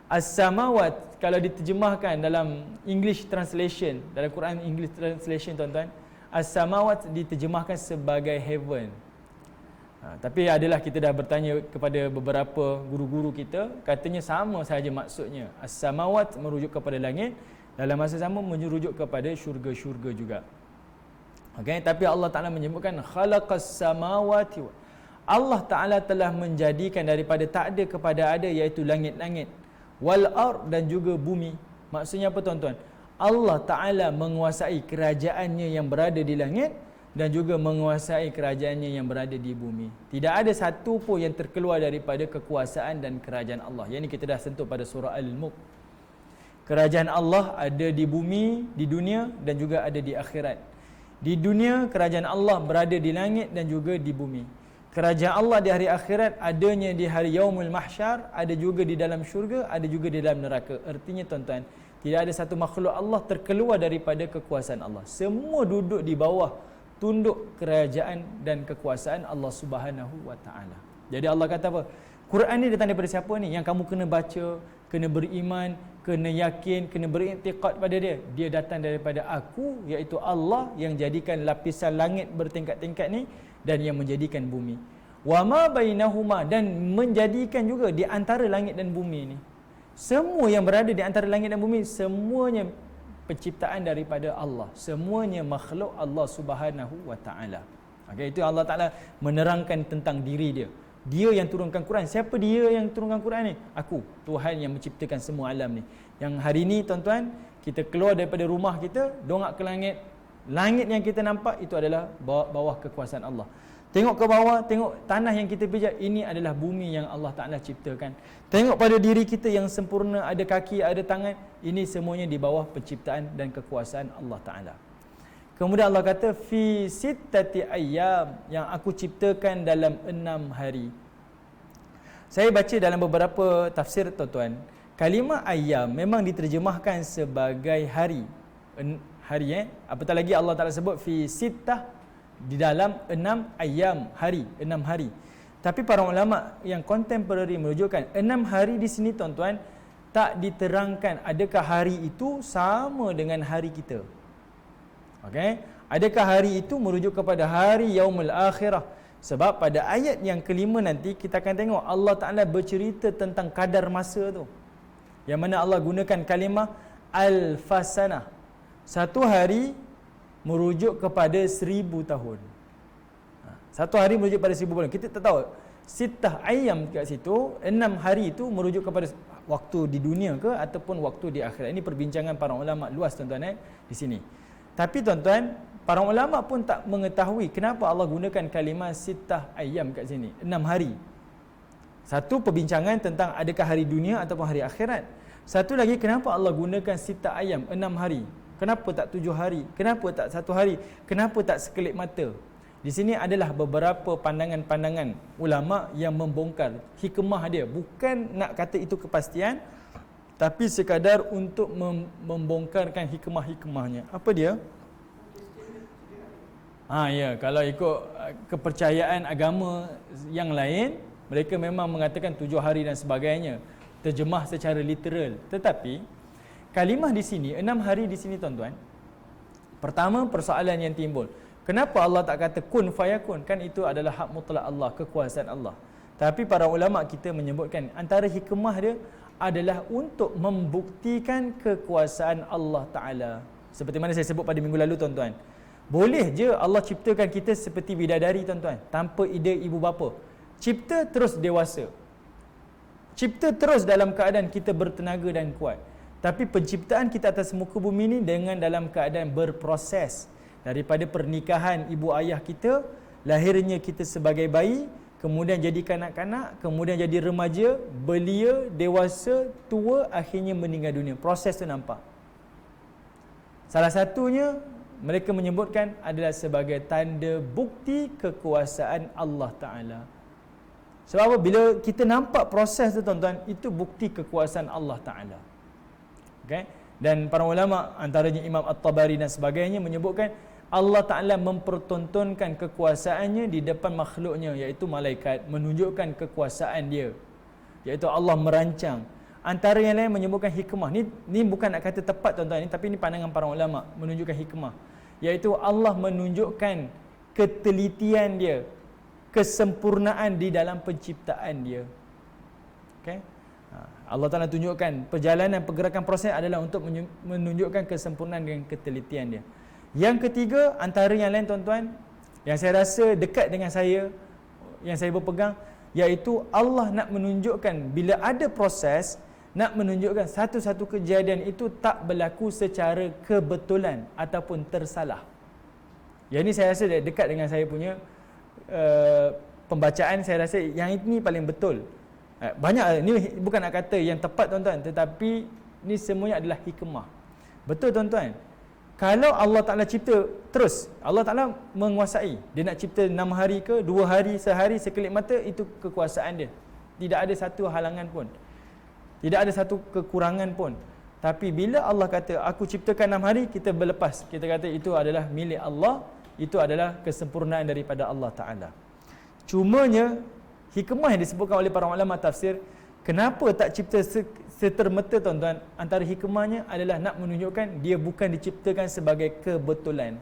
As-samawat kalau diterjemahkan dalam English translation, dalam Quran English translation tuan-tuan, as-samawat diterjemahkan sebagai heaven. Tapi adalah kita dah bertanya kepada beberapa guru-guru kita, katanya sama sahaja maksudnya. As-samawat merujuk kepada langit, dalam masa sama merujuk kepada syurga-syurga juga. Okey, tapi Allah Taala menyebutkan khalaqas samawati. Allah Taala telah menjadikan daripada tak ada kepada ada, iaitu langit-langit, wal ard, dan juga bumi. Maksudnya apa tuan-tuan? Allah Taala menguasai kerajaannya yang berada di langit dan juga menguasai kerajaannya yang berada di bumi. Tidak ada satu pun yang terkeluar daripada kekuasaan dan kerajaan Allah. Yang ini kita dah sentuh pada surah Al-Mulk. Kerajaan Allah ada di bumi, di dunia, dan juga ada di akhirat. Di dunia, kerajaan Allah berada di langit dan juga di bumi. Kerajaan Allah di hari akhirat adanya di hari Yaumul Mahsyar, ada juga di dalam syurga, ada juga di dalam neraka. Artinya tuan-tuan, tidak ada satu makhluk Allah terkeluar daripada kekuasaan Allah. Semua duduk di bawah tunduk kerajaan dan kekuasaan Allah Subhanahu wa taala. Jadi Allah kata apa? Quran ni datang daripada siapa ni? Yang kamu kena baca, kena beriman, kena yakin, kena beriktikad pada dia. Dia datang daripada aku, iaitu Allah yang jadikan lapisan langit bertingkat-tingkat ni dan yang menjadikan bumi. Wa ma bainahuma, dan menjadikan juga di antara langit dan bumi ni. Semua yang berada di antara langit dan bumi, semuanya penciptaan daripada Allah. Semuanya makhluk Allah Subhanahu wa taala. Okey, itu Allah Taala menerangkan tentang diri dia. Dia yang turunkan Quran. Siapa dia yang turunkan Quran ni? Aku, Tuhan yang menciptakan semua alam ni. Yang hari ni tuan-tuan, kita keluar daripada rumah kita, dongak ke langit. Langit yang kita nampak itu adalah bawah kekuasaan Allah. Tengok ke bawah, tengok tanah yang kita pijak, ini adalah bumi yang Allah Ta'ala ciptakan. Tengok pada diri kita yang sempurna, ada kaki, ada tangan, ini semuanya di bawah penciptaan dan kekuasaan Allah Ta'ala. Kemudian Allah kata, fi sittati ayyam, yang aku ciptakan dalam 6 hari. Saya baca dalam beberapa tafsir tuan-tuan, kalimah ayyam memang diterjemahkan sebagai hari. Hari apatah lagi Allah Ta'ala sebut fi sittah, di dalam 6 ayyam, hari, 6 hari. Tapi para ulama yang contemporary menunjukkan 6 hari di sini tuan-tuan tak diterangkan adakah hari itu sama dengan hari kita. Okey, adakah hari itu merujuk kepada hari yaumul akhirah? Sebab pada ayat yang kelima nanti kita akan tengok Allah Taala bercerita tentang kadar masa tu. Yang mana Allah gunakan kalimah al-fasanah. Satu hari merujuk kepada 1000 tahun. Satu hari merujuk pada 1000 tahun. Kita tak tahu sittah ayyam kat situ, 6 hari itu merujuk kepada waktu di dunia ke ataupun waktu di akhirat. Ini perbincangan para ulama luas tuan-tuan di sini. Tapi tuan-tuan, para ulama pun tak mengetahui kenapa Allah gunakan kalimah sittah ayyam kat sini, 6 hari. Satu perbincangan tentang adakah hari dunia ataupun hari akhirat. Satu lagi, kenapa Allah gunakan sittah ayyam, 6 hari? Kenapa tak 7 hari? Kenapa tak 1 hari? Kenapa tak sekelip mata? Di sini adalah beberapa pandangan-pandangan ulama yang membongkar hikmah dia. Bukan nak kata itu kepastian, tapi sekadar untuk membongkarkan hikmah-hikmahnya. Apa dia? Ya, kalau ikut kepercayaan agama yang lain, mereka memang mengatakan 7 hari dan sebagainya. Terjemah secara literal. Tetapi kalimah di sini, 6 hari di sini tuan-tuan. Pertama, persoalan yang timbul. Kenapa Allah tak kata kun fayakun? Kan itu adalah hak mutlak Allah, kekuasaan Allah. Tapi para ulama kita menyebutkan antara hikmah dia adalah untuk membuktikan kekuasaan Allah Ta'ala. Seperti mana saya sebut pada minggu lalu tuan-tuan. Boleh je Allah ciptakan kita seperti bidadari tuan-tuan, tanpa ide ibu bapa. Cipta terus dewasa. Cipta terus dalam keadaan kita bertenaga dan kuat. Tapi penciptaan kita atas muka bumi ini dengan dalam keadaan berproses. Daripada pernikahan ibu ayah kita, lahirnya kita sebagai bayi, kemudian jadi kanak-kanak, kemudian jadi remaja, belia, dewasa, tua, akhirnya meninggal dunia. Proses tu nampak. Salah satunya mereka menyebutkan adalah sebagai tanda bukti kekuasaan Allah Ta'ala. Sebab apa? Bila kita nampak proses tu tuan-tuan, itu bukti kekuasaan Allah Ta'ala. Okay? Dan para ulama, antaranya Imam At-Tabari dan sebagainya, menyebutkan Allah Ta'ala mempertontonkan kekuasaannya di depan makhluknya, iaitu malaikat, menunjukkan kekuasaan dia, iaitu Allah merancang. Antara yang lain menyebutkan hikmah. Ni bukan nak kata tepat tuan-tuan, tapi ini pandangan para ulama menunjukkan hikmah, iaitu Allah menunjukkan ketelitian dia, kesempurnaan di dalam penciptaan dia. Okay? Allah Ta'ala tunjukkan perjalanan pergerakan proses adalah untuk menunjukkan kesempurnaan dan ketelitian dia. Yang ketiga, antara yang lain tuan-tuan, yang saya rasa dekat dengan saya, yang saya berpegang, iaitu Allah nak menunjukkan bila ada proses, nak menunjukkan satu-satu kejadian itu tak berlaku secara kebetulan ataupun tersalah. Yang ini saya rasa dekat dengan saya punya pembacaan. Saya rasa yang ini paling betul. Banyak, ni bukan nak kata yang tepat tuan-tuan, tetapi ni semuanya adalah hikmah. Betul tuan-tuan. Kalau Allah Ta'ala cipta terus, Allah Ta'ala menguasai. Dia nak cipta 6 hari ke, 2 hari, sehari, sekelip mata, itu kekuasaan dia. Tidak ada satu halangan pun. Tidak ada satu kekurangan pun. Tapi bila Allah kata, aku ciptakan 6 hari, kita berlepas. Kita kata itu adalah milik Allah, itu adalah kesempurnaan daripada Allah Ta'ala. Cumanya, hikmah yang disebutkan oleh para ulama tafsir, kenapa tak cipta setermata tuan-tuan? Antara hikmahnya adalah nak menunjukkan dia bukan diciptakan sebagai kebetulan.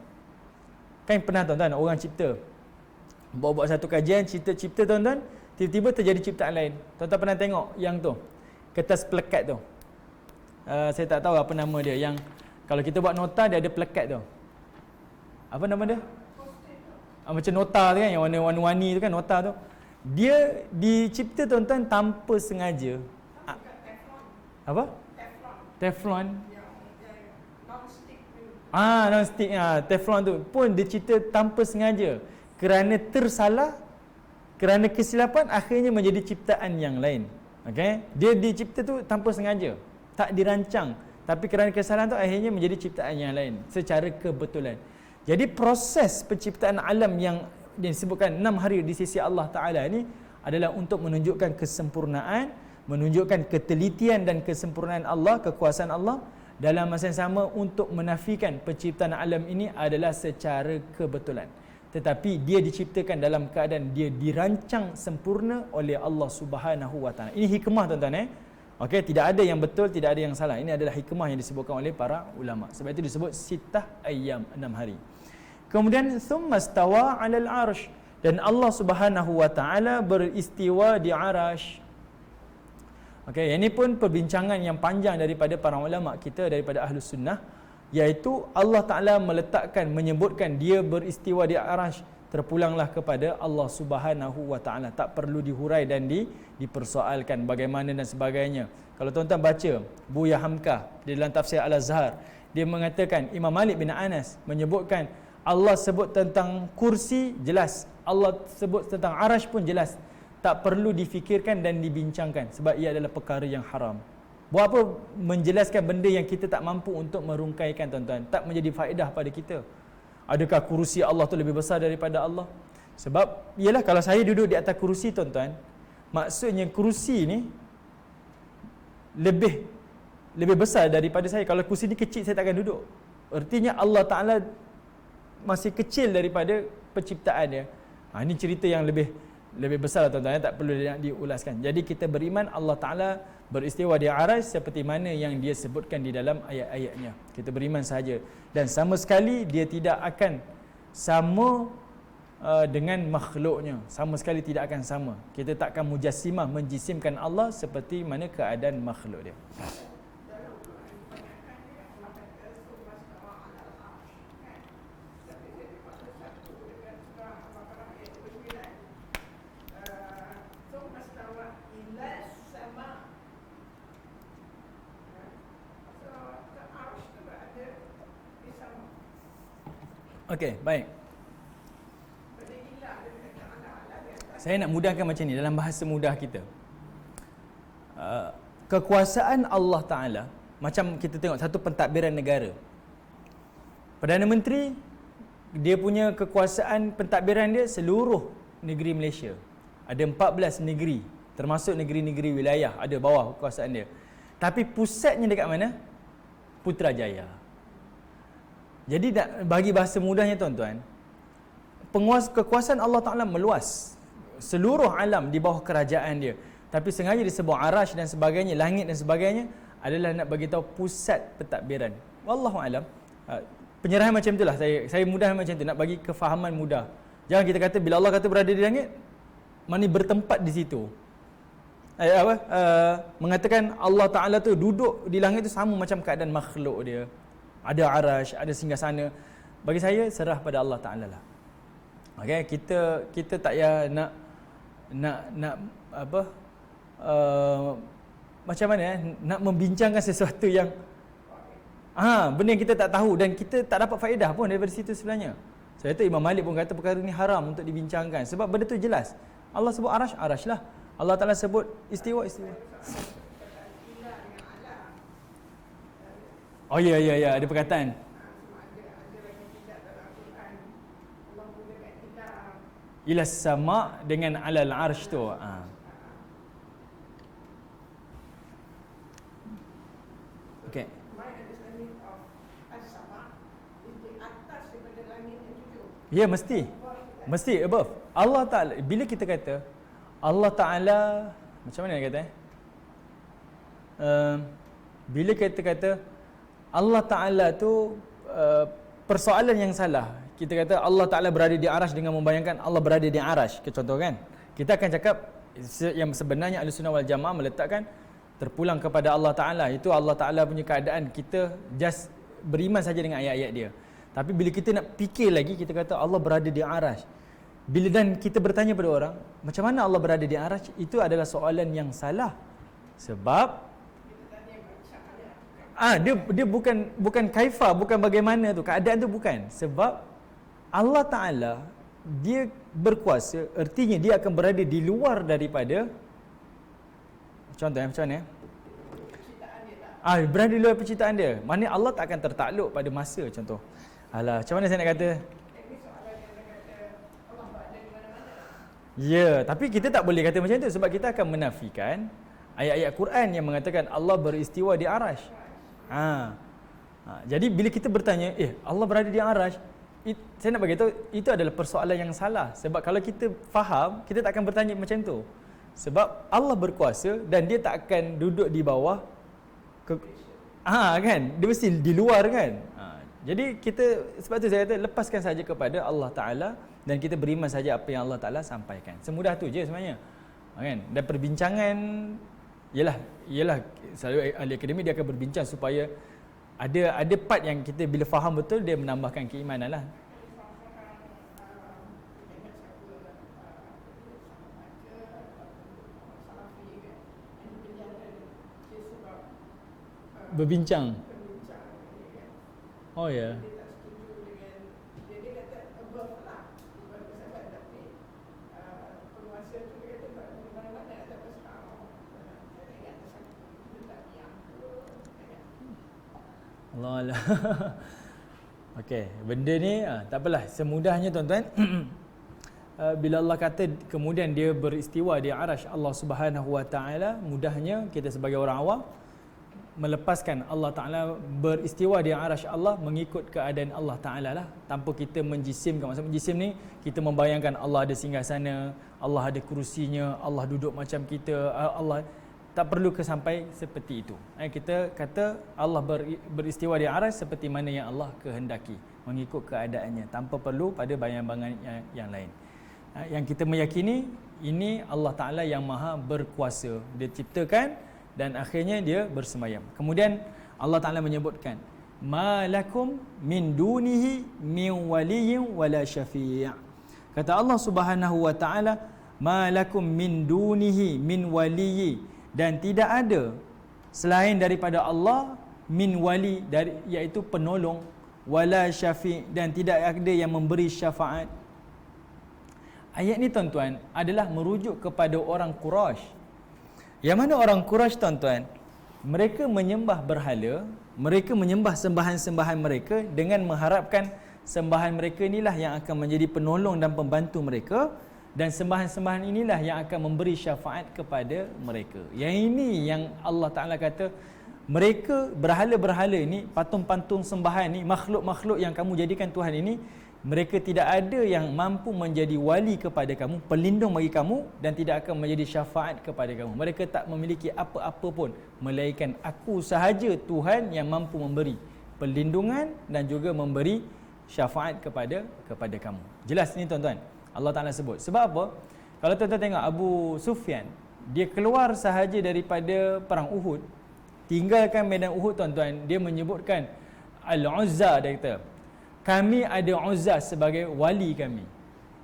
Kan pernah tuan-tuan orang cipta, buat satu kajian, cipta tuan-tuan, tiba-tiba terjadi ciptaan lain. Tuan-tuan pernah tengok yang tu, kertas plekat tu, saya tak tahu apa nama dia, yang kalau kita buat nota dia ada plekat tu, apa nama dia? Macam nota tu kan, yang warna-warni tu kan, nota tu. Dia dicipta tuan-tuan tanpa sengaja. Apa? Teflon. Non-stick. Teflon tu pun dicipta tanpa sengaja. Kerana tersalah, kerana kesilapan, akhirnya menjadi ciptaan yang lain. Okay? Dia dicipta tu tanpa sengaja, tak dirancang. Tapi kerana kesalahan tu, akhirnya menjadi ciptaan yang lain secara kebetulan. Jadi proses penciptaan alam yang disebutkan 6 hari di sisi Allah Ta'ala ni adalah untuk menunjukkan kesempurnaan, menunjukkan ketelitian dan kesempurnaan Allah, kekuasaan Allah, dalam masa yang sama untuk menafikan penciptaan alam ini adalah secara kebetulan. Tetapi dia diciptakan dalam keadaan dia dirancang sempurna oleh Allah Subhanahu Wa Ta'ala. Ini hikmah tuan-tuan. Okey, tidak ada yang betul, tidak ada yang salah. Ini adalah hikmah yang disebutkan oleh para ulama. Sebab itu disebut sittah ayyam, 6 hari. Kemudian thumma stawa 'alal 'arsy, dan Allah Subhanahu wa taala beristiwa di arasy. Okey, ini pun perbincangan yang panjang daripada para ulama kita, daripada Ahlus Sunnah, iaitu Allah Taala meletakkan, menyebutkan dia beristiwa di arasy, terpulanglah kepada Allah Subhanahu wa taala, tak perlu dihurai dan dipersoalkan bagaimana dan sebagainya. Kalau tuan-tuan baca Buya Hamkah di dalam tafsir Al-Azhar, dia mengatakan Imam Malik bin Anas menyebutkan Allah sebut tentang kursi jelas, Allah sebut tentang arasy pun jelas, tak perlu difikirkan dan dibincangkan sebab ia adalah perkara yang haram. Buat apa menjelaskan benda yang kita tak mampu untuk merungkaikan, tuan-tuan? Tak menjadi faedah pada kita. Adakah kursi Allah tu lebih besar daripada Allah? Sebab ialah kalau saya duduk di atas kursi, tuan-tuan, maksudnya kursi ni lebih besar daripada saya. Kalau kursi ni kecil, saya takkan duduk. Artinya Allah Taala masih kecil daripada penciptaan dia. Ini cerita yang lebih besar, tuan-tuan, tak perlu diulaskan. Jadi kita beriman Allah Taala beristiwa di arasy seperti mana yang dia sebutkan di dalam ayat-ayatnya. Kita beriman saja, dan sama sekali dia tidak akan sama dengan makhluknya. Sama sekali tidak akan sama. Kita takkan mujassimah, menjisimkan Allah seperti mana keadaan makhluk dia. Okey, baik. Saya nak mudahkan macam ni dalam bahasa mudah kita. Kekuasaan Allah Ta'ala, macam kita tengok satu pentadbiran negara. Perdana Menteri, dia punya kekuasaan pentadbiran dia seluruh negeri Malaysia. Ada 14 negeri, termasuk negeri-negeri wilayah, ada bawah kekuasaan dia. Tapi pusatnya dekat mana? Putrajaya. Jadi bagi bahasa mudahnya, tuan-tuan, kekuasaan Allah Ta'ala meluas. Seluruh alam di bawah kerajaan dia. Tapi sengaja disebut arasy dan sebagainya, langit dan sebagainya, adalah nak bagi tahu pusat pentadbiran. Wallahu alam. Penyerahan macam itulah, saya mudah macam tu, nak bagi kefahaman mudah. Jangan kita kata bila Allah kata berada di langit, mana bertempat di situ. Mengatakan Allah Ta'ala tu duduk di langit tu sama macam keadaan makhluk dia. Ada arasy, ada singgasana. Bagi saya serah pada Allah Taala lah. Okey, kita tak payah nak apa macam mana nak membincangkan sesuatu yang benda yang kita tak tahu dan kita tak dapat faedah pun daripada situ sebenarnya. Saya kata Imam Malik pun kata perkara ni haram untuk dibincangkan sebab benda tu jelas. Allah sebut arasy, arasy lah. Allah Taala sebut istiwa, istiwa. Oh ya, ada perkataan. Ila sama dengan alal arsh tu. Okey. Ya, mesti above. Allah Taala, bila kita kata Allah Taala, macam mana nak kata? Bila kita kata Allah Ta'ala tu persoalan yang salah. Kita kata Allah Ta'ala berada di arasy dengan membayangkan Allah berada di arasy. Contoh kan, kita akan cakap yang sebenarnya Ahlussunnah wal Jamaah meletakkan terpulang kepada Allah Ta'ala. Itu Allah Ta'ala punya keadaan, kita just beriman saja dengan ayat-ayat dia. Tapi bila kita nak fikir lagi, kita kata Allah berada di arasy. Dan kita bertanya pada orang, macam mana Allah berada di arasy? Itu adalah soalan yang salah. Sebab dia bukan kaifa, bukan bagaimana tu, keadaan tu bukan. Sebab Allah Ta'ala dia berkuasa, artinya dia akan berada di luar daripada, contoh macam mana? Berada di luar penciptaan dia. Maknanya Allah tak akan tertakluk pada masa, contoh. Macam mana saya nak kata? Ya, tapi kita tak boleh kata macam tu sebab kita akan menafikan ayat-ayat Quran yang mengatakan Allah beristiwa di arasy. Jadi bila kita bertanya, Allah berada di arasy, saya nak bagi tahu itu adalah persoalan yang salah. Sebab kalau kita faham, kita tak akan bertanya macam tu. Sebab Allah berkuasa dan dia tak akan duduk di bawah kan, dia mesti di luar kan. Jadi kita, sebab tu saya kata lepaskan saja kepada Allah Taala dan kita beriman saja apa yang Allah Taala sampaikan. Semudah tu je sebenarnya. Kan? Dan perbincangan ialah selalu ahli akademik dia akan berbincang supaya ada part yang kita bila faham betul dia menambahkan keimanan lah. Berbincang. Oh ya. Allah Allah. Okey, benda ni tak apalah, semudahnya tuan-tuan. Bila Allah kata kemudian dia beristiwa di arasy Allah Subhanahu Wa Taala, mudahnya kita sebagai orang awam melepaskan Allah Ta'ala beristiwa di arasy Allah mengikut keadaan Allah Ta'ala lah, tanpa kita menjisimkan. Maksud menjisim ni, kita membayangkan Allah ada singgasana, Allah ada kerusinya, Allah duduk macam kita, Allah tak perlu ke sampai seperti itu. Kita kata Allah beristiwa di arasy seperti mana yang Allah kehendaki, mengikut keadaannya, tanpa perlu pada bayang-bayangan yang lain. Yang kita meyakini ini Allah Ta'ala yang maha berkuasa, dia ciptakan dan akhirnya dia bersemayam. Kemudian Allah Ta'ala menyebutkan, ma lakum min dunihi min waliyyin wala syafi'. Kata Allah Subhanahu Wa Ta'ala, ma lakum min dunihi min waliyyi, dan tidak ada selain daripada Allah min wali, iaitu penolong, wala syafi', dan tidak ada yang memberi syafaat. Ayat ni tuan-tuan adalah merujuk kepada orang Quraisy. Yang mana orang Quraisy tuan-tuan, mereka menyembah berhala, mereka menyembah sembahan-sembahan mereka dengan mengharapkan sembahan mereka inilah yang akan menjadi penolong dan pembantu mereka, dan sembahan-sembahan inilah yang akan memberi syafaat kepada mereka. Yang ini yang Allah Ta'ala kata, mereka berhala-berhala ini, patung-patung sembahan ini, makhluk-makhluk yang kamu jadikan Tuhan ini, mereka tidak ada yang mampu menjadi wali kepada kamu, pelindung bagi kamu, dan tidak akan menjadi syafaat kepada kamu. Mereka tak memiliki apa-apa pun, melainkan aku sahaja Tuhan yang mampu memberi perlindungan dan juga memberi syafaat kepada kamu. Jelas ni tuan-tuan, Allah Ta'ala sebut. Sebab apa? Kalau tuan-tuan tengok Abu Sufyan, dia keluar sahaja daripada perang Uhud, tinggalkan medan Uhud tuan-tuan, dia menyebutkan Al-Uzza, dia kata, kami ada Uzza sebagai wali kami.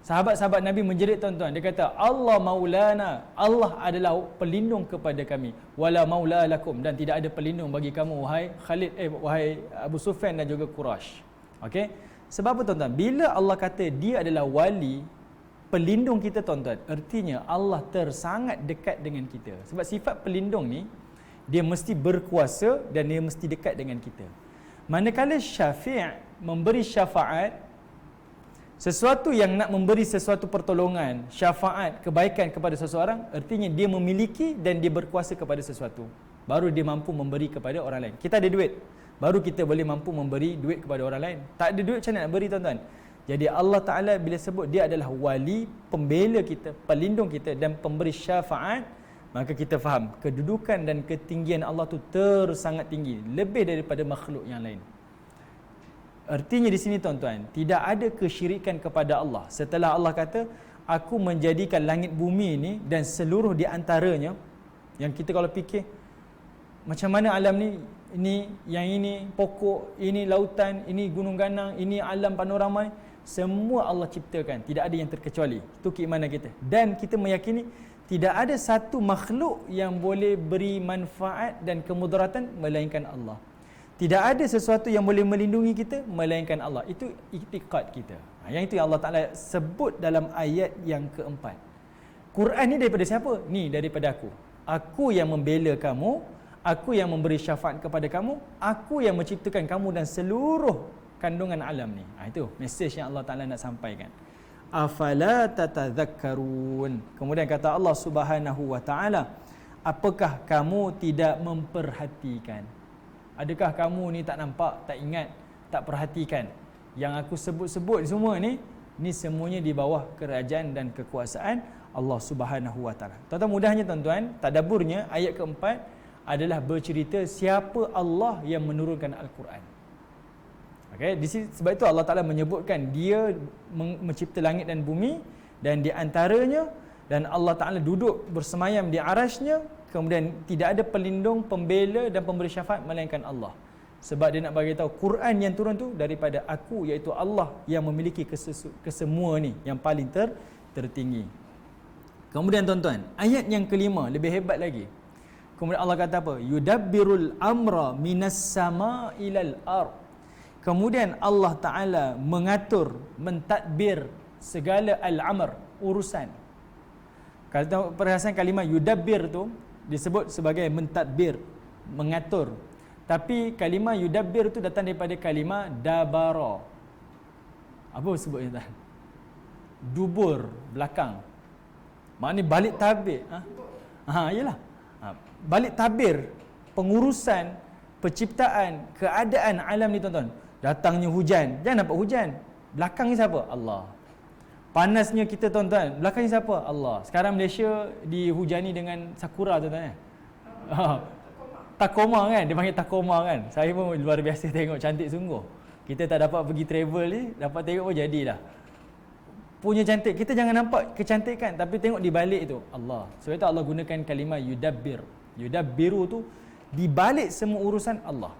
Sahabat-sahabat Nabi menjerit tuan-tuan, dia kata Allah maulana, Allah adalah pelindung kepada kami, wala maula lakum, dan tidak ada pelindung bagi kamu wahai Khalid, wahai Abu Sufyan dan juga Quraisy. Okey? Sebab apa tuan-tuan? Bila Allah kata dia adalah wali, pelindung kita tuan-tuan, artinya Allah tersangat dekat dengan kita. Sebab sifat pelindung ni, dia mesti berkuasa dan dia mesti dekat dengan kita. Manakala syafi' memberi syafaat, sesuatu yang nak memberi sesuatu pertolongan, syafaat, kebaikan kepada seseorang, artinya dia memiliki dan dia berkuasa kepada sesuatu, baru dia mampu memberi kepada orang lain. Kita ada duit, baru kita boleh mampu memberi duit kepada orang lain. Tak ada duit, macam mana nak beri tuan-tuan? Jadi Allah Ta'ala bila sebut dia adalah wali, pembela kita, pelindung kita dan pemberi syafaat, maka kita faham kedudukan dan ketinggian Allah tu sangat tinggi, lebih daripada makhluk yang lain. Artinya di sini tuan-tuan, tidak ada kesyirikan kepada Allah. Setelah Allah kata, aku menjadikan langit bumi ini dan seluruh di antaranya, yang kita kalau fikir, macam mana alam ni, yang ini pokok, ini lautan, ini gunung ganang, ini alam panorama, semua Allah ciptakan, tidak ada yang terkecuali. Itu keimanan kita. Dan kita meyakini, tidak ada satu makhluk yang boleh beri manfaat dan kemudaratan melainkan Allah. Tidak ada sesuatu yang boleh melindungi kita melainkan Allah. Itu iktikad kita. Yang itu yang Allah Ta'ala sebut dalam ayat yang keempat. Quran ni daripada siapa? Ni daripada aku. Aku yang membela kamu, aku yang memberi syafaat kepada kamu, aku yang menciptakan kamu dan seluruh kandungan alam ni. Itu mesej yang Allah Ta'ala nak sampaikan. Afala tatadhakkarun. Kemudian kata Allah Subhanahu Wa Ta'ala, apakah kamu tidak memperhatikan? Adakah kamu ni tak nampak, tak ingat, tak perhatikan? Yang aku sebut-sebut semua ni semuanya di bawah kerajaan dan kekuasaan Allah Subhanahu wa taala. Tuan-tuan, mudahnya tuan-tuan, tadabburnya ayat keempat adalah bercerita siapa Allah yang menurunkan Al-Quran. Okey, di sini sebab itu Allah Taala menyebutkan dia mencipta langit dan bumi, dan di antaranya, dan Allah Taala duduk bersemayam di arasy-Nya, kemudian tidak ada pelindung, pembela dan pemberi syafaat melainkan Allah. Sebab dia nak bagi tahu Quran yang turun tu daripada aku, iaitu Allah yang memiliki kesemua ni, yang paling tertinggi. Kemudian tuan-tuan, ayat yang kelima lebih hebat lagi. Kemudian Allah kata apa? Yudabbirul amra minas sama ilal ard. Kemudian Allah Ta'ala mengatur, mentadbir segala al-amr, urusan. Kalau perhatian kalimah yudabbir tu disebut sebagai mentadbir, mengatur. Tapi kalimah yudabbir tu datang daripada kalimah dabara. Apa sebutnya tuan? Dubur, belakang. Maknanya balik tabir. Iyalah. Balik tabir pengurusan, penciptaan, keadaan alam ni tuan-tuan. Datangnya hujan, jangan nampak hujan. Belakangnya siapa? Allah. Panasnya kita tuan-tuan, belakangnya siapa? Allah. Sekarang Malaysia dihujani dengan sakura tuan-tuan. Takoma kan, dia panggil Takoma kan. Saya pun luar biasa tengok, cantik sungguh. Kita tak dapat pergi travel ni, dapat tengok pun jadilah. Punya cantik, kita jangan nampak kecantikan, tapi tengok di balik tu Allah. Sebab itu Allah gunakan kalimah yudabbir. Yudabbiru tu di balik semua urusan Allah.